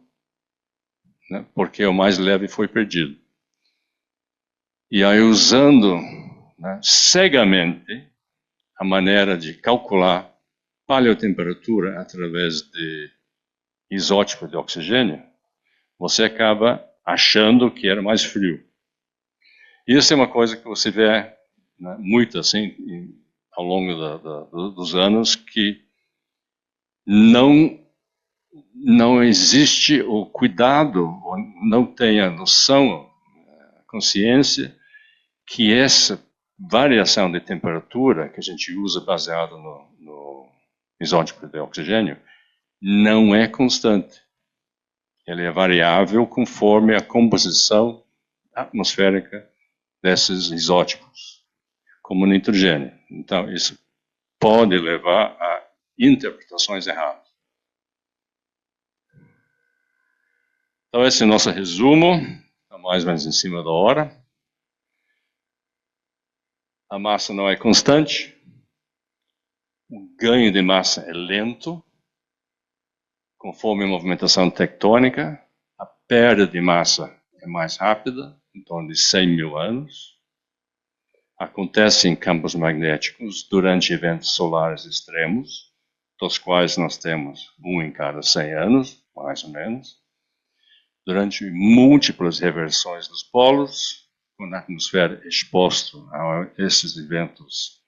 né, porque o mais leve foi perdido. E aí, usando, né, cegamente a maneira de calcular paleotemperatura através de isótopo de oxigênio, você acaba achando que era mais frio. Isso é uma coisa que você vê, né, muito assim ao longo dos anos, que não existe o cuidado, ou não tem a noção, a consciência, que essa variação de temperatura que a gente usa baseado no isótopo de oxigênio não é constante. Ele é variável conforme a composição atmosférica desses isótopos, como o nitrogênio. Então, isso pode levar a interpretações erradas. Então, esse é o nosso resumo, está mais ou menos em cima da hora. A massa não é constante, o ganho de massa é lento, conforme a movimentação tectônica, a perda de massa é mais rápida, em torno de 100 mil anos. Acontece em campos magnéticos durante eventos solares extremos, dos quais nós temos um em cada 100 anos, mais ou menos. Durante múltiplas reversões dos polos, quando a atmosfera é exposta a esses eventos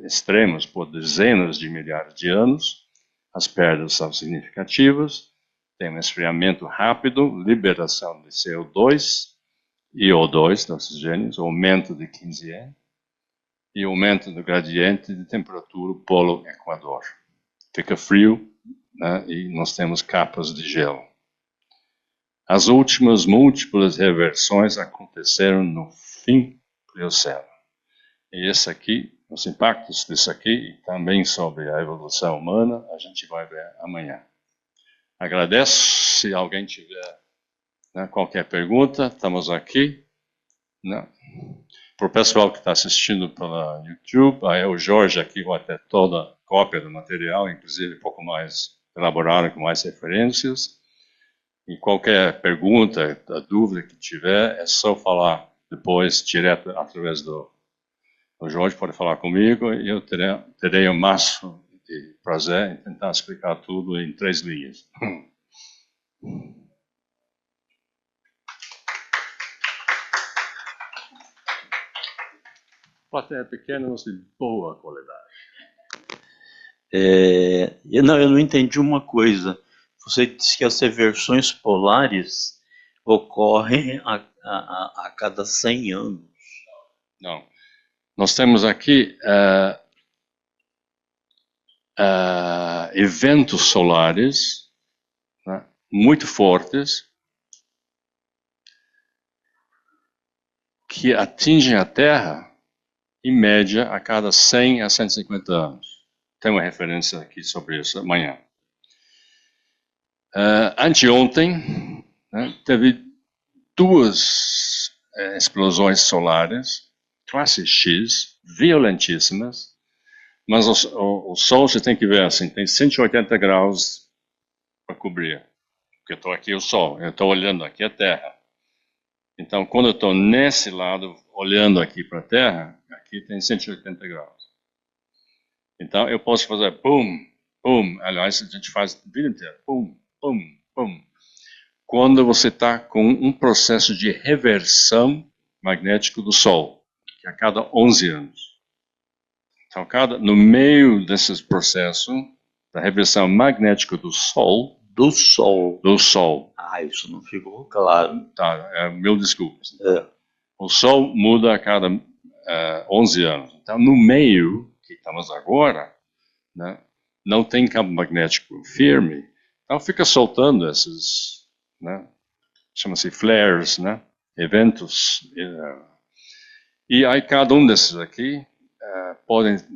extremos por dezenas de milhares de anos, as perdas são significativas, tem um esfriamento rápido, liberação de CO2 e O2, de oxigênios, aumento de 15 E, e aumento do gradiente de temperatura polo-equador. Fica frio, né, e nós temos capas de gelo. As últimas múltiplas reversões aconteceram no fim do Plioceno. E esse aqui, os impactos disso aqui, e também sobre a evolução humana, a gente vai ver amanhã. Agradeço. Se alguém tiver, né, qualquer pergunta, estamos aqui. Né? Para o pessoal que está assistindo pela YouTube, aí o Jorge aqui vai ter toda a cópia do material, inclusive um pouco mais elaborado, com mais referências. E qualquer pergunta, dúvida que tiver, é só falar depois, direto, através do Jorge, pode falar comigo, e eu terei o máximo de prazer em tentar explicar tudo em 3 linhas. Plateia pequena, mas de boa qualidade. Eu não entendi uma coisa. Você disse que as reversões polares ocorrem a cada 100 anos. Não. Nós temos aqui eventos solares, né, muito fortes, que atingem a Terra, em média, a cada 100 a 150 anos. Tem uma referência aqui sobre isso amanhã. Anteontem, né, teve 2 explosões solares, classe X, violentíssimas, mas o Sol, você tem que ver assim, tem 180 graus para cobrir. Porque eu estou aqui o Sol, eu estou olhando aqui a Terra. Então, quando eu estou nesse lado, olhando aqui para a Terra, aqui tem 180 graus. Então, eu posso fazer pum, pum, aliás, a gente faz a vida inteira, pum, pum, pum. Quando você está com um processo de reversão magnético do Sol, que é a cada 11 anos. Então, no meio desse processo da reversão magnética do Sol... Do Sol. Do Sol. Isso não ficou claro. Tá, meu desculpa. O Sol muda a cada 11 anos. Então, no meio que estamos agora, né, não tem campo magnético firme, então fica soltando esses, né, chama-se flares, né, eventos. E aí cada um desses aqui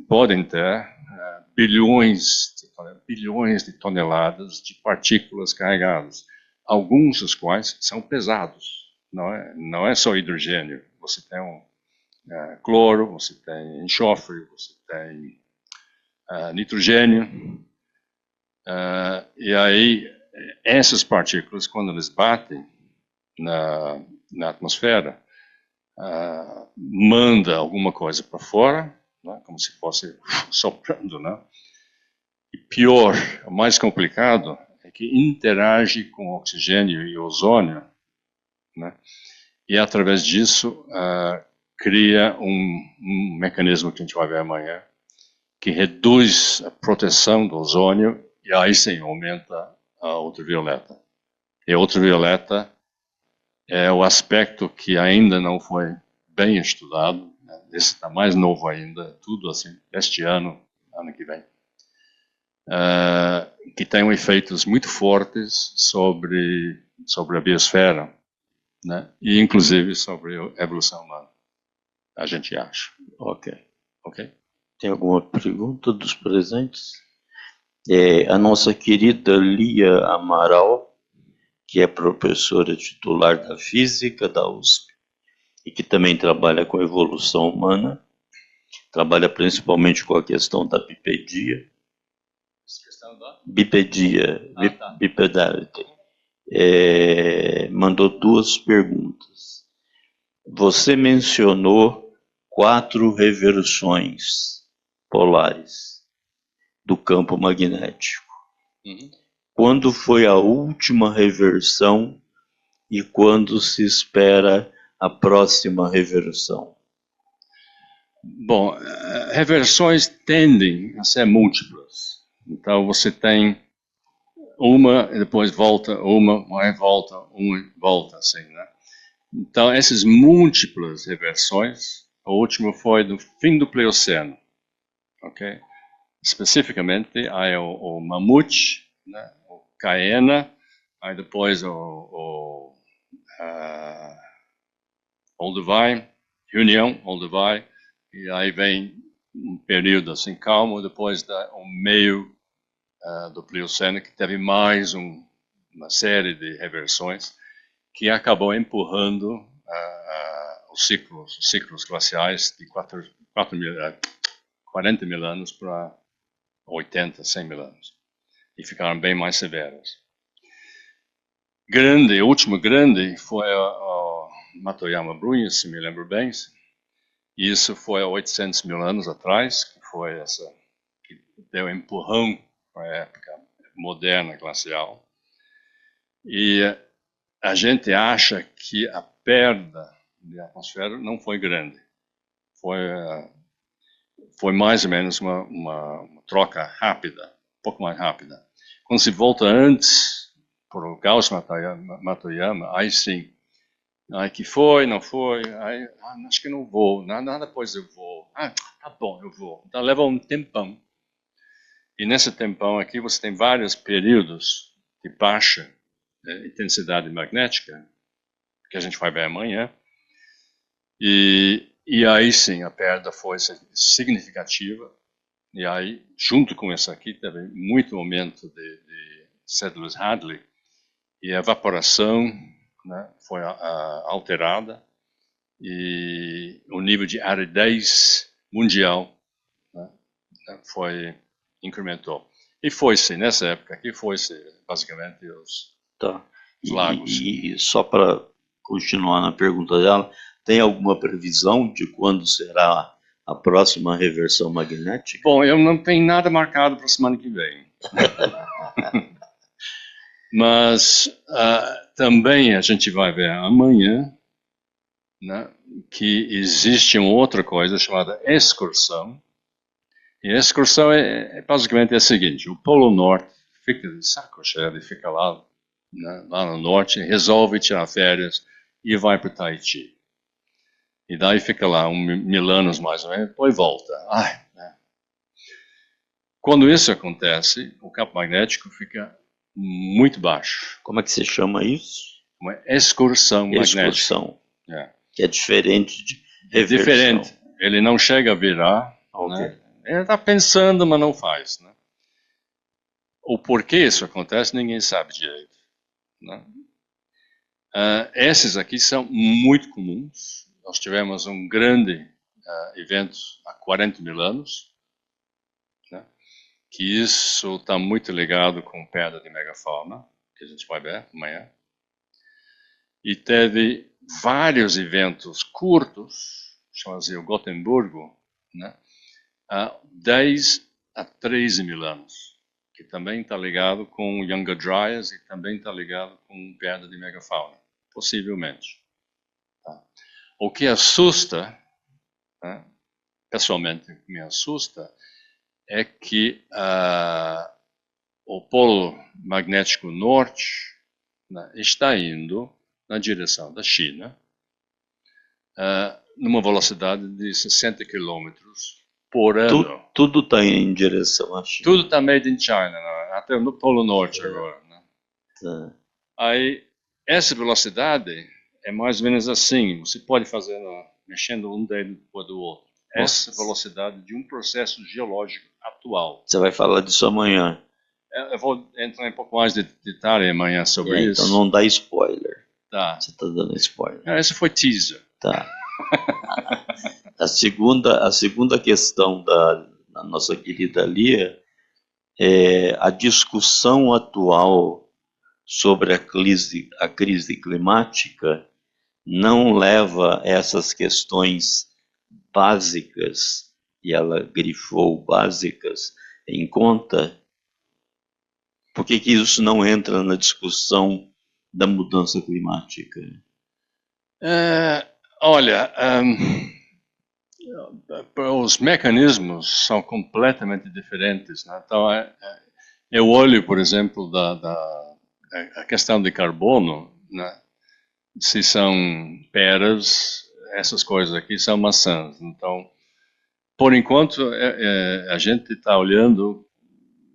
podem ter bilhões de toneladas de partículas carregadas, alguns dos quais são pesados. Não é só hidrogênio. Você tem cloro, você tem enxofre, você tem nitrogênio. E aí, essas partículas, quando eles batem na atmosfera, manda alguma coisa para fora, né, como se fosse soprando, né? E pior, o mais complicado, é que interage com o oxigênio e o ozônio, né? E através disso cria um mecanismo que a gente vai ver amanhã, que reduz a proteção do ozônio e aí sim aumenta a ultravioleta. E a ultravioleta é o aspecto que ainda não foi bem estudado, né? Esse está mais novo ainda, tudo assim, este ano que vem. Que tem efeitos muito fortes sobre a biosfera, né? E inclusive sobre a evolução humana, a gente acha. Ok. Ok? Tem alguma pergunta dos presentes? A nossa querida Lia Amaral, que é professora titular da Física da USP e que também trabalha com evolução humana, trabalha principalmente com a questão da bipedia. Bipedia, bipedality. Mandou 2 perguntas. Você mencionou 4 reversões polares do campo magnético. Uhum. Quando foi a última reversão e quando se espera a próxima reversão? Bom, reversões tendem a ser múltiplas. Então você tem uma e depois volta, uma e volta, assim, né? Então essas múltiplas reversões, a última foi do fim do Plioceno, ok? Especificamente aí o mamute, né, o Caena, Aí depois Olduvai, Reunião, Olduvai, e aí vem um período assim calmo, depois o meio do Plioceno, que teve mais uma série de reversões, que acabou empurrando os ciclos glaciais de 40 mil anos para 80, 100 mil anos. E ficaram bem mais severos. O último grande foi o Matoyama Brunha, se me lembro bem. Isso foi há 800 mil anos atrás, que foi que deu empurrão para a época moderna glacial. E a gente acha que a perda de atmosfera não foi grande. Foi mais ou menos uma troca rápida, um pouco mais rápida. Quando se volta antes, por o Gauss Matoyama, aí sim, aí que foi, não foi, aí, acho que não vou, nada depois eu vou. Tá bom, eu vou. Então leva um tempão. E nesse tempão aqui você tem vários períodos de baixa intensidade magnética, que a gente vai ver amanhã, e aí sim a perda foi significativa, e aí junto com isso aqui teve muito aumento de células Hadley, e a evaporação, né, foi alterada, e o nível de aridez mundial, né, incrementou. E foi-se, nessa época aqui, foi-se basicamente os lagos. E só para continuar na pergunta dela, tem alguma previsão de quando será a próxima reversão magnética? Bom, eu não tenho nada marcado para a semana que vem. Mas também a gente vai ver amanhã, né, que existe uma outra coisa chamada excursão. E a excursão é basicamente a seguinte: o Polo Norte fica de saco cheio, ele fica lá, né, lá no norte, resolve tirar férias e vai para Tahiti. E daí fica lá 1000 anos mais ou menos, depois volta. Né. Quando isso acontece, o campo magnético fica muito baixo. Como é que se chama isso? Uma excursão magnética. Excursão. Que é diferente de reversão. É diferente. Ele não chega a virar. Okay. Né? Ele está pensando, mas não faz. Né? O porquê isso acontece, ninguém sabe direito. Né? Esses aqui são muito comuns. Nós tivemos um grande evento há 40 mil anos, né? Que isso está muito ligado com perda de megafauna, que a gente vai ver amanhã. E teve vários eventos curtos, chamados o Gotemburgo, né? Há 10 a 13 mil anos, que também está ligado com Younger Dryas e também está ligado com perda de megafauna, possivelmente. Tá? O que assusta, né, pessoalmente me assusta, é que o polo magnético norte, né, está indo na direção da China, numa velocidade de 60 km por ano. Tudo está em direção à China. Tudo está made in China, né? Até no Polo Norte agora. Né? Tá. Aí, essa velocidade é mais ou menos assim. Você pode fazer mexendo um dedo depois do outro. Essa velocidade de um processo geológico atual. Você vai falar disso amanhã. Eu vou entrar um pouco mais de detalhe amanhã sobre isso. Então não dá spoiler. Tá. Você está dando spoiler. Esse foi teaser. Tá. A segunda questão da nossa querida Lia é a discussão atual sobre a crise climática não leva essas questões básicas, e ela grifou básicas, em conta. Por que isso não entra na discussão da mudança climática? Olha, os mecanismos são completamente diferentes. Né? Então, eu olho, por exemplo, a questão de carbono, né? Se são peras, essas coisas aqui são maçãs. Então, por enquanto, a gente está olhando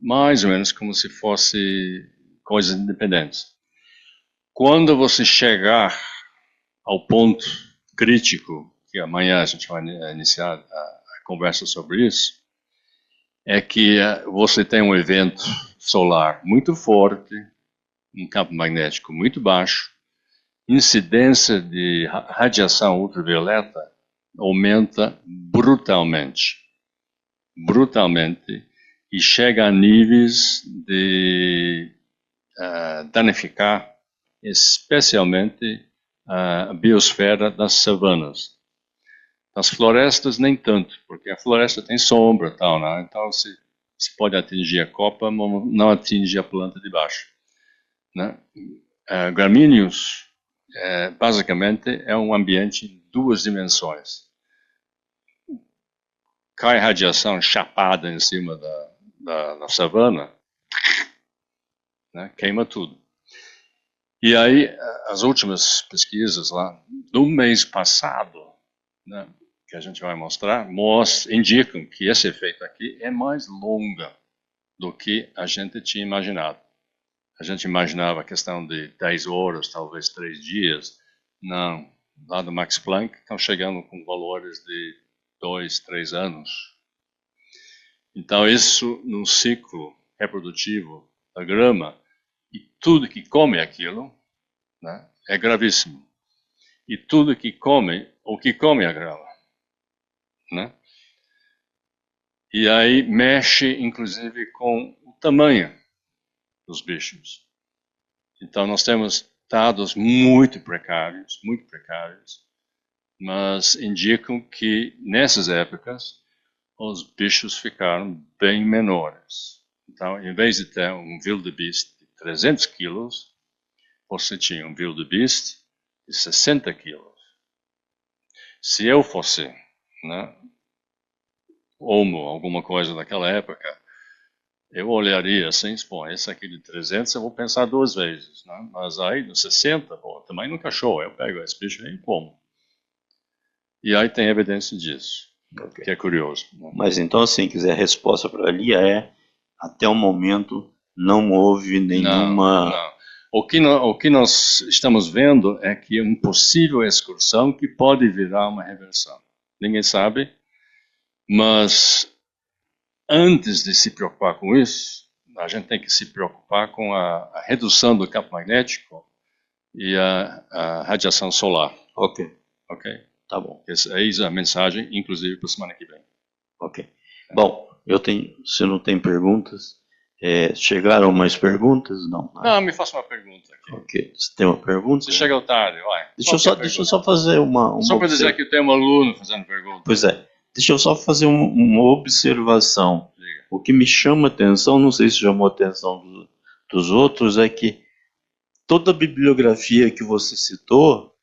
mais ou menos como se fosse coisas independentes. Quando você chegar ao ponto crítico, que amanhã a gente vai iniciar a conversa sobre isso, é que você tem um evento solar muito forte, um campo magnético muito baixo, incidência de radiação ultravioleta aumenta brutalmente, e chega a níveis de danificar especialmente a biosfera das savanas. Nas florestas nem tanto, porque a floresta tem sombra e tal, né? Então se pode atingir a copa, mas não atinge a planta de baixo, né? Gramíneos, basicamente, é um ambiente em duas dimensões. Cai radiação chapada em cima da savana, né? Queima tudo. E aí, as últimas pesquisas lá, do mês passado, né, que a gente vai mostrar, indicam que esse efeito aqui é mais longa do que a gente tinha imaginado. A gente imaginava a questão de 10 horas, talvez 3 dias. Não, lá do Max Planck estão chegando com valores de 2, 3 anos. Então isso, num ciclo reprodutivo da grama, e tudo que come aquilo, né, é gravíssimo. E tudo que come, o que come a grama, né? E aí mexe, inclusive, com o tamanho dos bichos. Então nós temos dados muito precários, mas indicam que nessas épocas os bichos ficaram bem menores. Então, em vez de ter um wildebeest de 300 quilos, você tinha um wildebeest de 60 quilos. Se eu fosse, né, homo, alguma coisa daquela época, eu olharia assim, bom, esse aqui de 300 eu vou pensar 2 vezes, né? Mas aí no 60, pô, também nunca achou, eu pego esse bicho e como. E aí tem evidência disso, que é curioso. Né? Mas então, assim, quiser a resposta para ali até o momento, não houve nenhuma... Não. O que nós estamos vendo é que é uma possível excursão que pode virar uma reversão. Ninguém sabe, mas antes de se preocupar com isso, a gente tem que se preocupar com a redução do campo magnético e a radiação solar. Ok. Tá bom. Essa é a mensagem, inclusive, para a semana que vem. Ok. Bom, se não tem perguntas, chegaram mais perguntas? Não. Não, me faça uma pergunta aqui. Ok. Você tem uma pergunta? Você chegou tarde, vai. Deixa eu só fazer uma só para dizer que eu tenho um aluno fazendo pergunta. Pois é. Deixa eu só fazer uma observação. Diga. O que me chama atenção, não sei se chamou a atenção dos outros, é que toda a bibliografia que você citou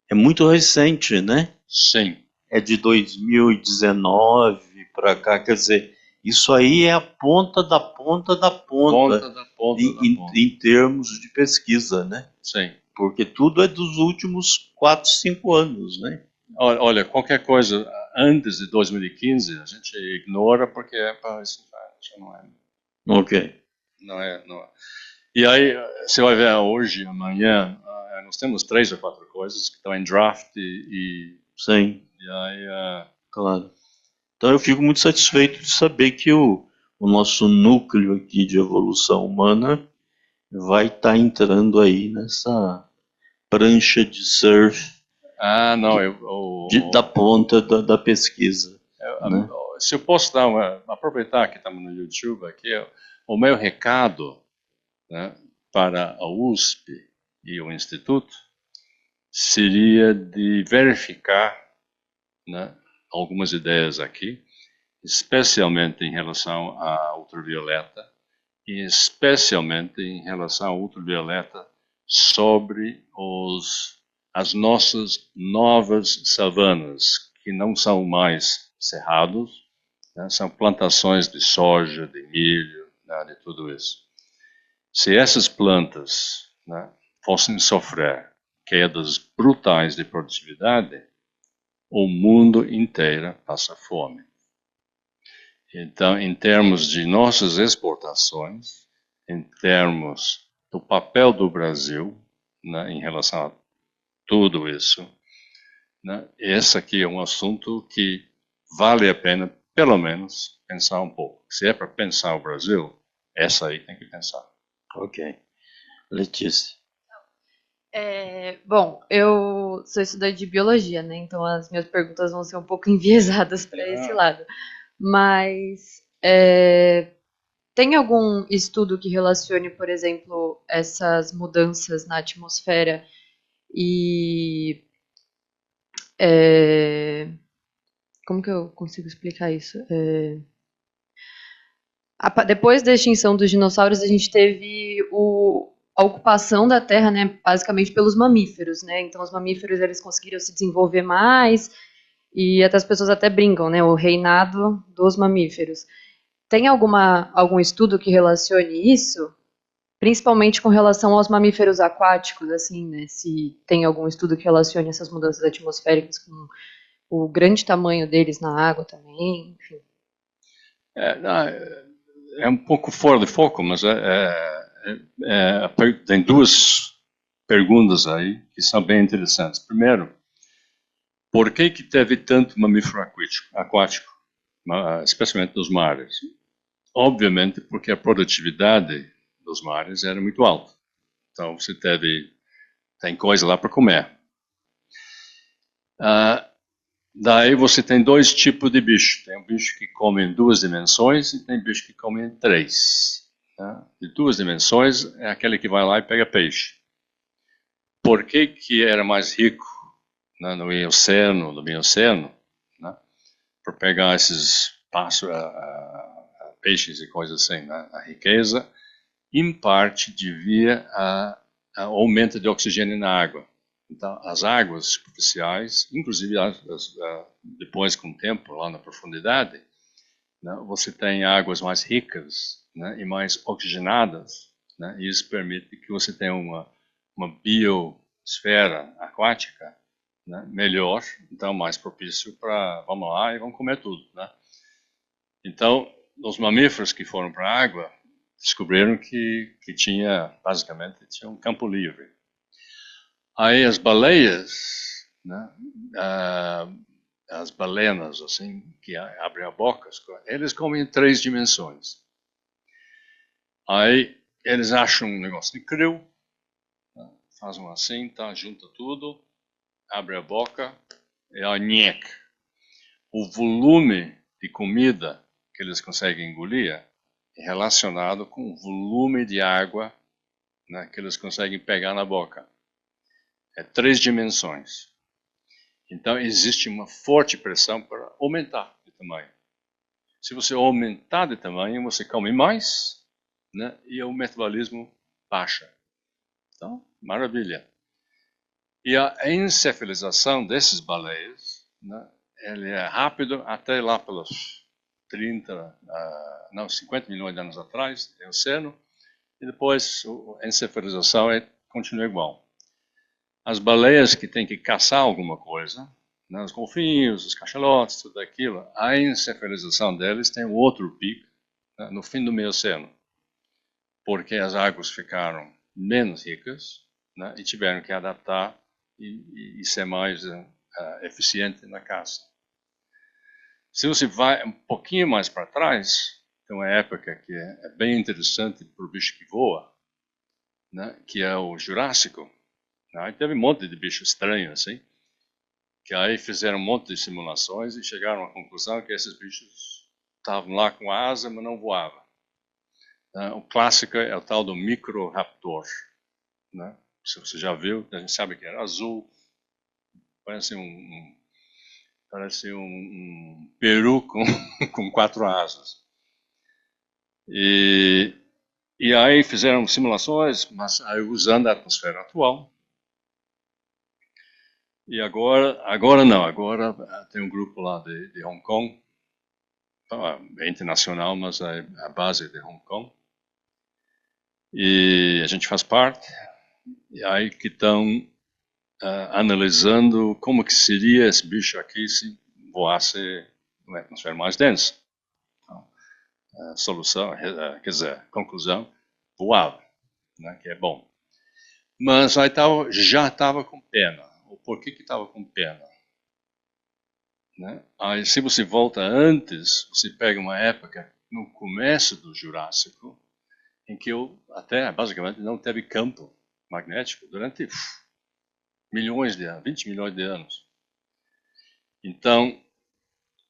é muito recente, né? Sim. É de 2019 para cá, quer dizer, isso aí é a ponta da ponta da ponta, em termos de pesquisa, né? Sim. Porque tudo é dos últimos 4, 5 anos, né? Olha, qualquer coisa antes de 2015 a gente ignora porque isso não é. Ok. Não é. E aí, você vai ver hoje, amanhã, nós temos 3 ou 4 coisas que estão em draft Sim. E aí... Claro. Então eu fico muito satisfeito de saber que o nosso núcleo aqui de evolução humana vai estar entrando aí nessa prancha de surf da ponta da pesquisa. Né? Se eu posso aproveitar que estamos no YouTube aqui, o meu recado, né, para a USP e o Instituto seria de verificar, né, algumas ideias aqui, especialmente em relação à ultravioleta e especialmente em relação à ultravioleta sobre as nossas novas savanas, que não são mais cerrados, né, são plantações de soja, de milho, né, de tudo isso. Se essas plantas, né, fossem sofrer quedas brutais de produtividade, o mundo inteiro passa fome. Então, em termos de nossas exportações, em termos do papel do Brasil, né, em relação a tudo isso. Né? Esse aqui é um assunto que vale a pena, pelo menos, pensar um pouco. Se é para pensar o Brasil, essa aí tem que pensar. Ok. Letícia. Bom, eu sou estudante de biologia, né? Então as minhas perguntas vão ser um pouco enviesadas para esse lado. Mas tem algum estudo que relacione, por exemplo, essas mudanças na atmosfera e como que eu consigo explicar isso? Depois da extinção dos dinossauros, a gente teve a ocupação da Terra, né, basicamente pelos mamíferos, né? Então, os mamíferos eles conseguiram se desenvolver mais e até as pessoas até brincam, né? O reinado dos mamíferos. Tem algum estudo que relacione isso, principalmente com relação aos mamíferos aquáticos, assim, né? Se tem algum estudo que relacione essas mudanças atmosféricas com o grande tamanho deles na água também, enfim. É um pouco fora de foco, mas tem duas perguntas aí que são bem interessantes. Primeiro, por que teve tanto mamífero aquático, especialmente nos mares? Obviamente porque a produtividade dos mares era muito alta. Então você tem coisa lá para comer. Daí você tem dois tipos de bicho. Tem um bicho que come em 2 dimensões e tem bicho que come em 3. Tá? De 2 dimensões é aquele que vai lá e pega peixe. Por que era mais rico, né, no Mioceno, né, por pegar esses peixes e coisas assim, né, a riqueza, em parte devia ao aumento de oxigênio na água. Então, as águas superficiais, inclusive depois com o tempo, lá na profundidade, né, você tem águas mais ricas, né, e mais oxigenadas, né, e isso permite que você tenha uma biosfera aquática, né, melhor, então mais propício para, vamos lá e vamos comer tudo. Né? Então, os mamíferos que foram para a água descobriram que basicamente, tinha um campo livre. Aí as baleias, né, as balenas, assim, que abrem a boca, eles comem em 3 dimensões. Aí eles acham um negócio de krill, né, fazem assim, tá, junta tudo, abre a boca e a nhec. O volume de comida que eles conseguem engolir é relacionado com o volume de água, né, que eles conseguem pegar na boca. É 3 dimensões. Então, existe uma forte pressão para aumentar de tamanho. Se você aumentar de tamanho, você come mais, né, e o metabolismo baixa. Então, maravilha. E a encefalização desses baleias, né, ele é rápido até lá pelos 50 milhões de anos atrás, no oceano, e depois a encefalização continua igual. As baleias que têm que caçar alguma coisa, né, os golfinhos, os cachalotes, tudo aquilo, a encefalização deles tem um outro pico, né, no fim do Mioceno, porque as águas ficaram menos ricas, né, e tiveram que adaptar e ser mais eficiente na caça. Se você vai um pouquinho mais para trás, tem uma época que é bem interessante para o bicho que voa, né, que é o Jurássico. Aí teve um monte de bicho estranho, assim, que aí fizeram um monte de simulações e chegaram à conclusão que esses bichos estavam lá com asa, mas não voavam. O clássico é o tal do Microraptor. Né? Se você já viu, a gente sabe que era azul, parece um peru com 4 asas. E aí fizeram simulações, mas aí usando a atmosfera atual. E agora não, agora tem um grupo lá de Hong Kong, é internacional, mas é a base de Hong Kong. E a gente faz parte, e aí que estão analisando como que seria esse bicho aqui se voasse numa atmosfera mais densa. Então, solução, quer dizer, conclusão, voava, né, que é bom. Mas aí já estava com pena. Por que estava com pena? Né? Aí, se você volta antes, você pega uma época no começo do Jurássico, em que a Terra basicamente não teve campo magnético durante milhões de anos, 20 milhões de anos. Então,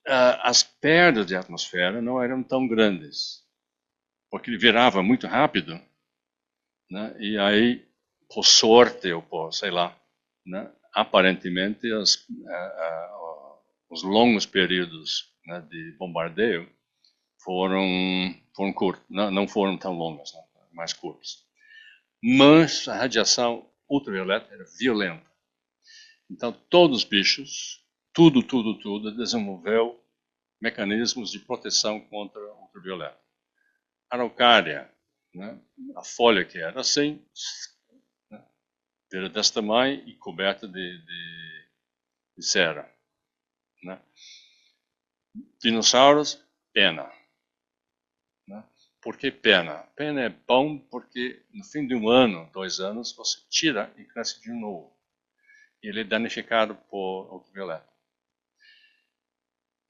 as perdas de atmosfera não eram tão grandes, porque ele virava muito rápido, né? E aí, por sorte ou por, sei lá, né? Aparentemente os longos períodos, né, de bombardeio foram curtos, não foram tão longos, né? Mais curtos. Mas a radiação ultravioleta era violenta. Então, todos os bichos, tudo desenvolveu mecanismos de proteção contra o ultravioleta. A araucária, né, a folha que era assim, né, era desse tamanho e coberta de cera. Né. Dinossauros, pena. Né. Por que pena? Pena é bom porque no fim de 1 ano, 2 anos, você tira e cresce de novo. E ele é danificado por ultravioleta.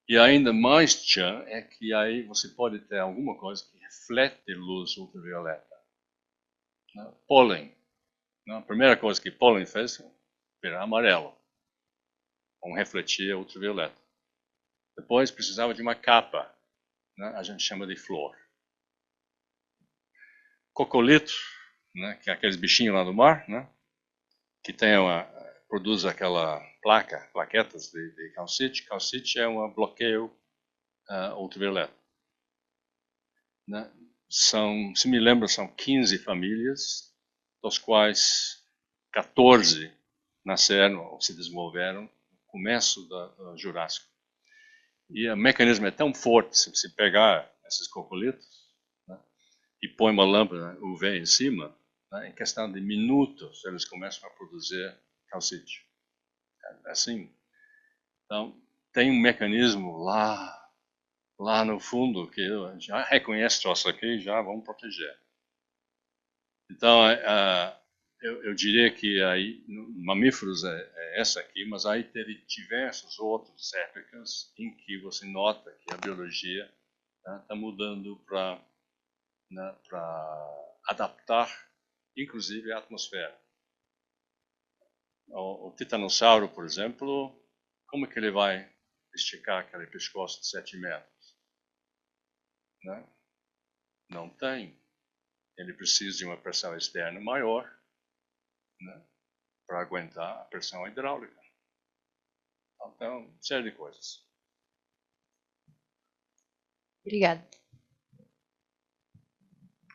E ainda mais tchan é que aí você pode ter alguma coisa que reflete luz ultravioleta. Né? Pólen. Né? A primeira coisa que pólen fez foi virar amarelo. Ou refletir ultravioleta. Depois precisava de uma capa. Né? A gente chama de flor. Cocolito, né? Que é aqueles bichinhos lá do mar, né? Que produz aquela plaquetas de calcite. Calcite é um bloqueio ultravioleta. Né? Se me lembro, são 15 famílias, dos quais 14 nasceram ou se desenvolveram no começo do Jurássico. E o mecanismo é tão forte, se você pegar esses cocolitos, né, e põe uma lâmpada UV em cima, né, em questão de minutos eles começam a produzir calcite. Assim. Então, tem um mecanismo lá no fundo que já reconhece troço aqui e já vamos proteger. Então, eu diria que aí, mamíferos é essa aqui, mas aí teve diversas outras épocas em que você nota que a biologia está mudando para adaptar, inclusive, a atmosfera. O titanossauro, por exemplo, como que ele vai esticar aquele pescoço de 7 metros? Né? Não tem. Ele precisa de uma pressão externa maior, né, para aguentar a pressão hidráulica. Então, uma série de coisas. Obrigada.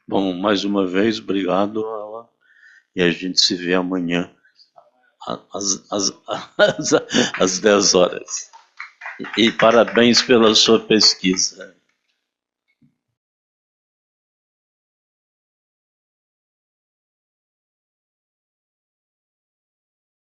Bom, mais uma vez, obrigado, Alan. E a gente se vê amanhã às 10 horas. E parabéns pela sua pesquisa.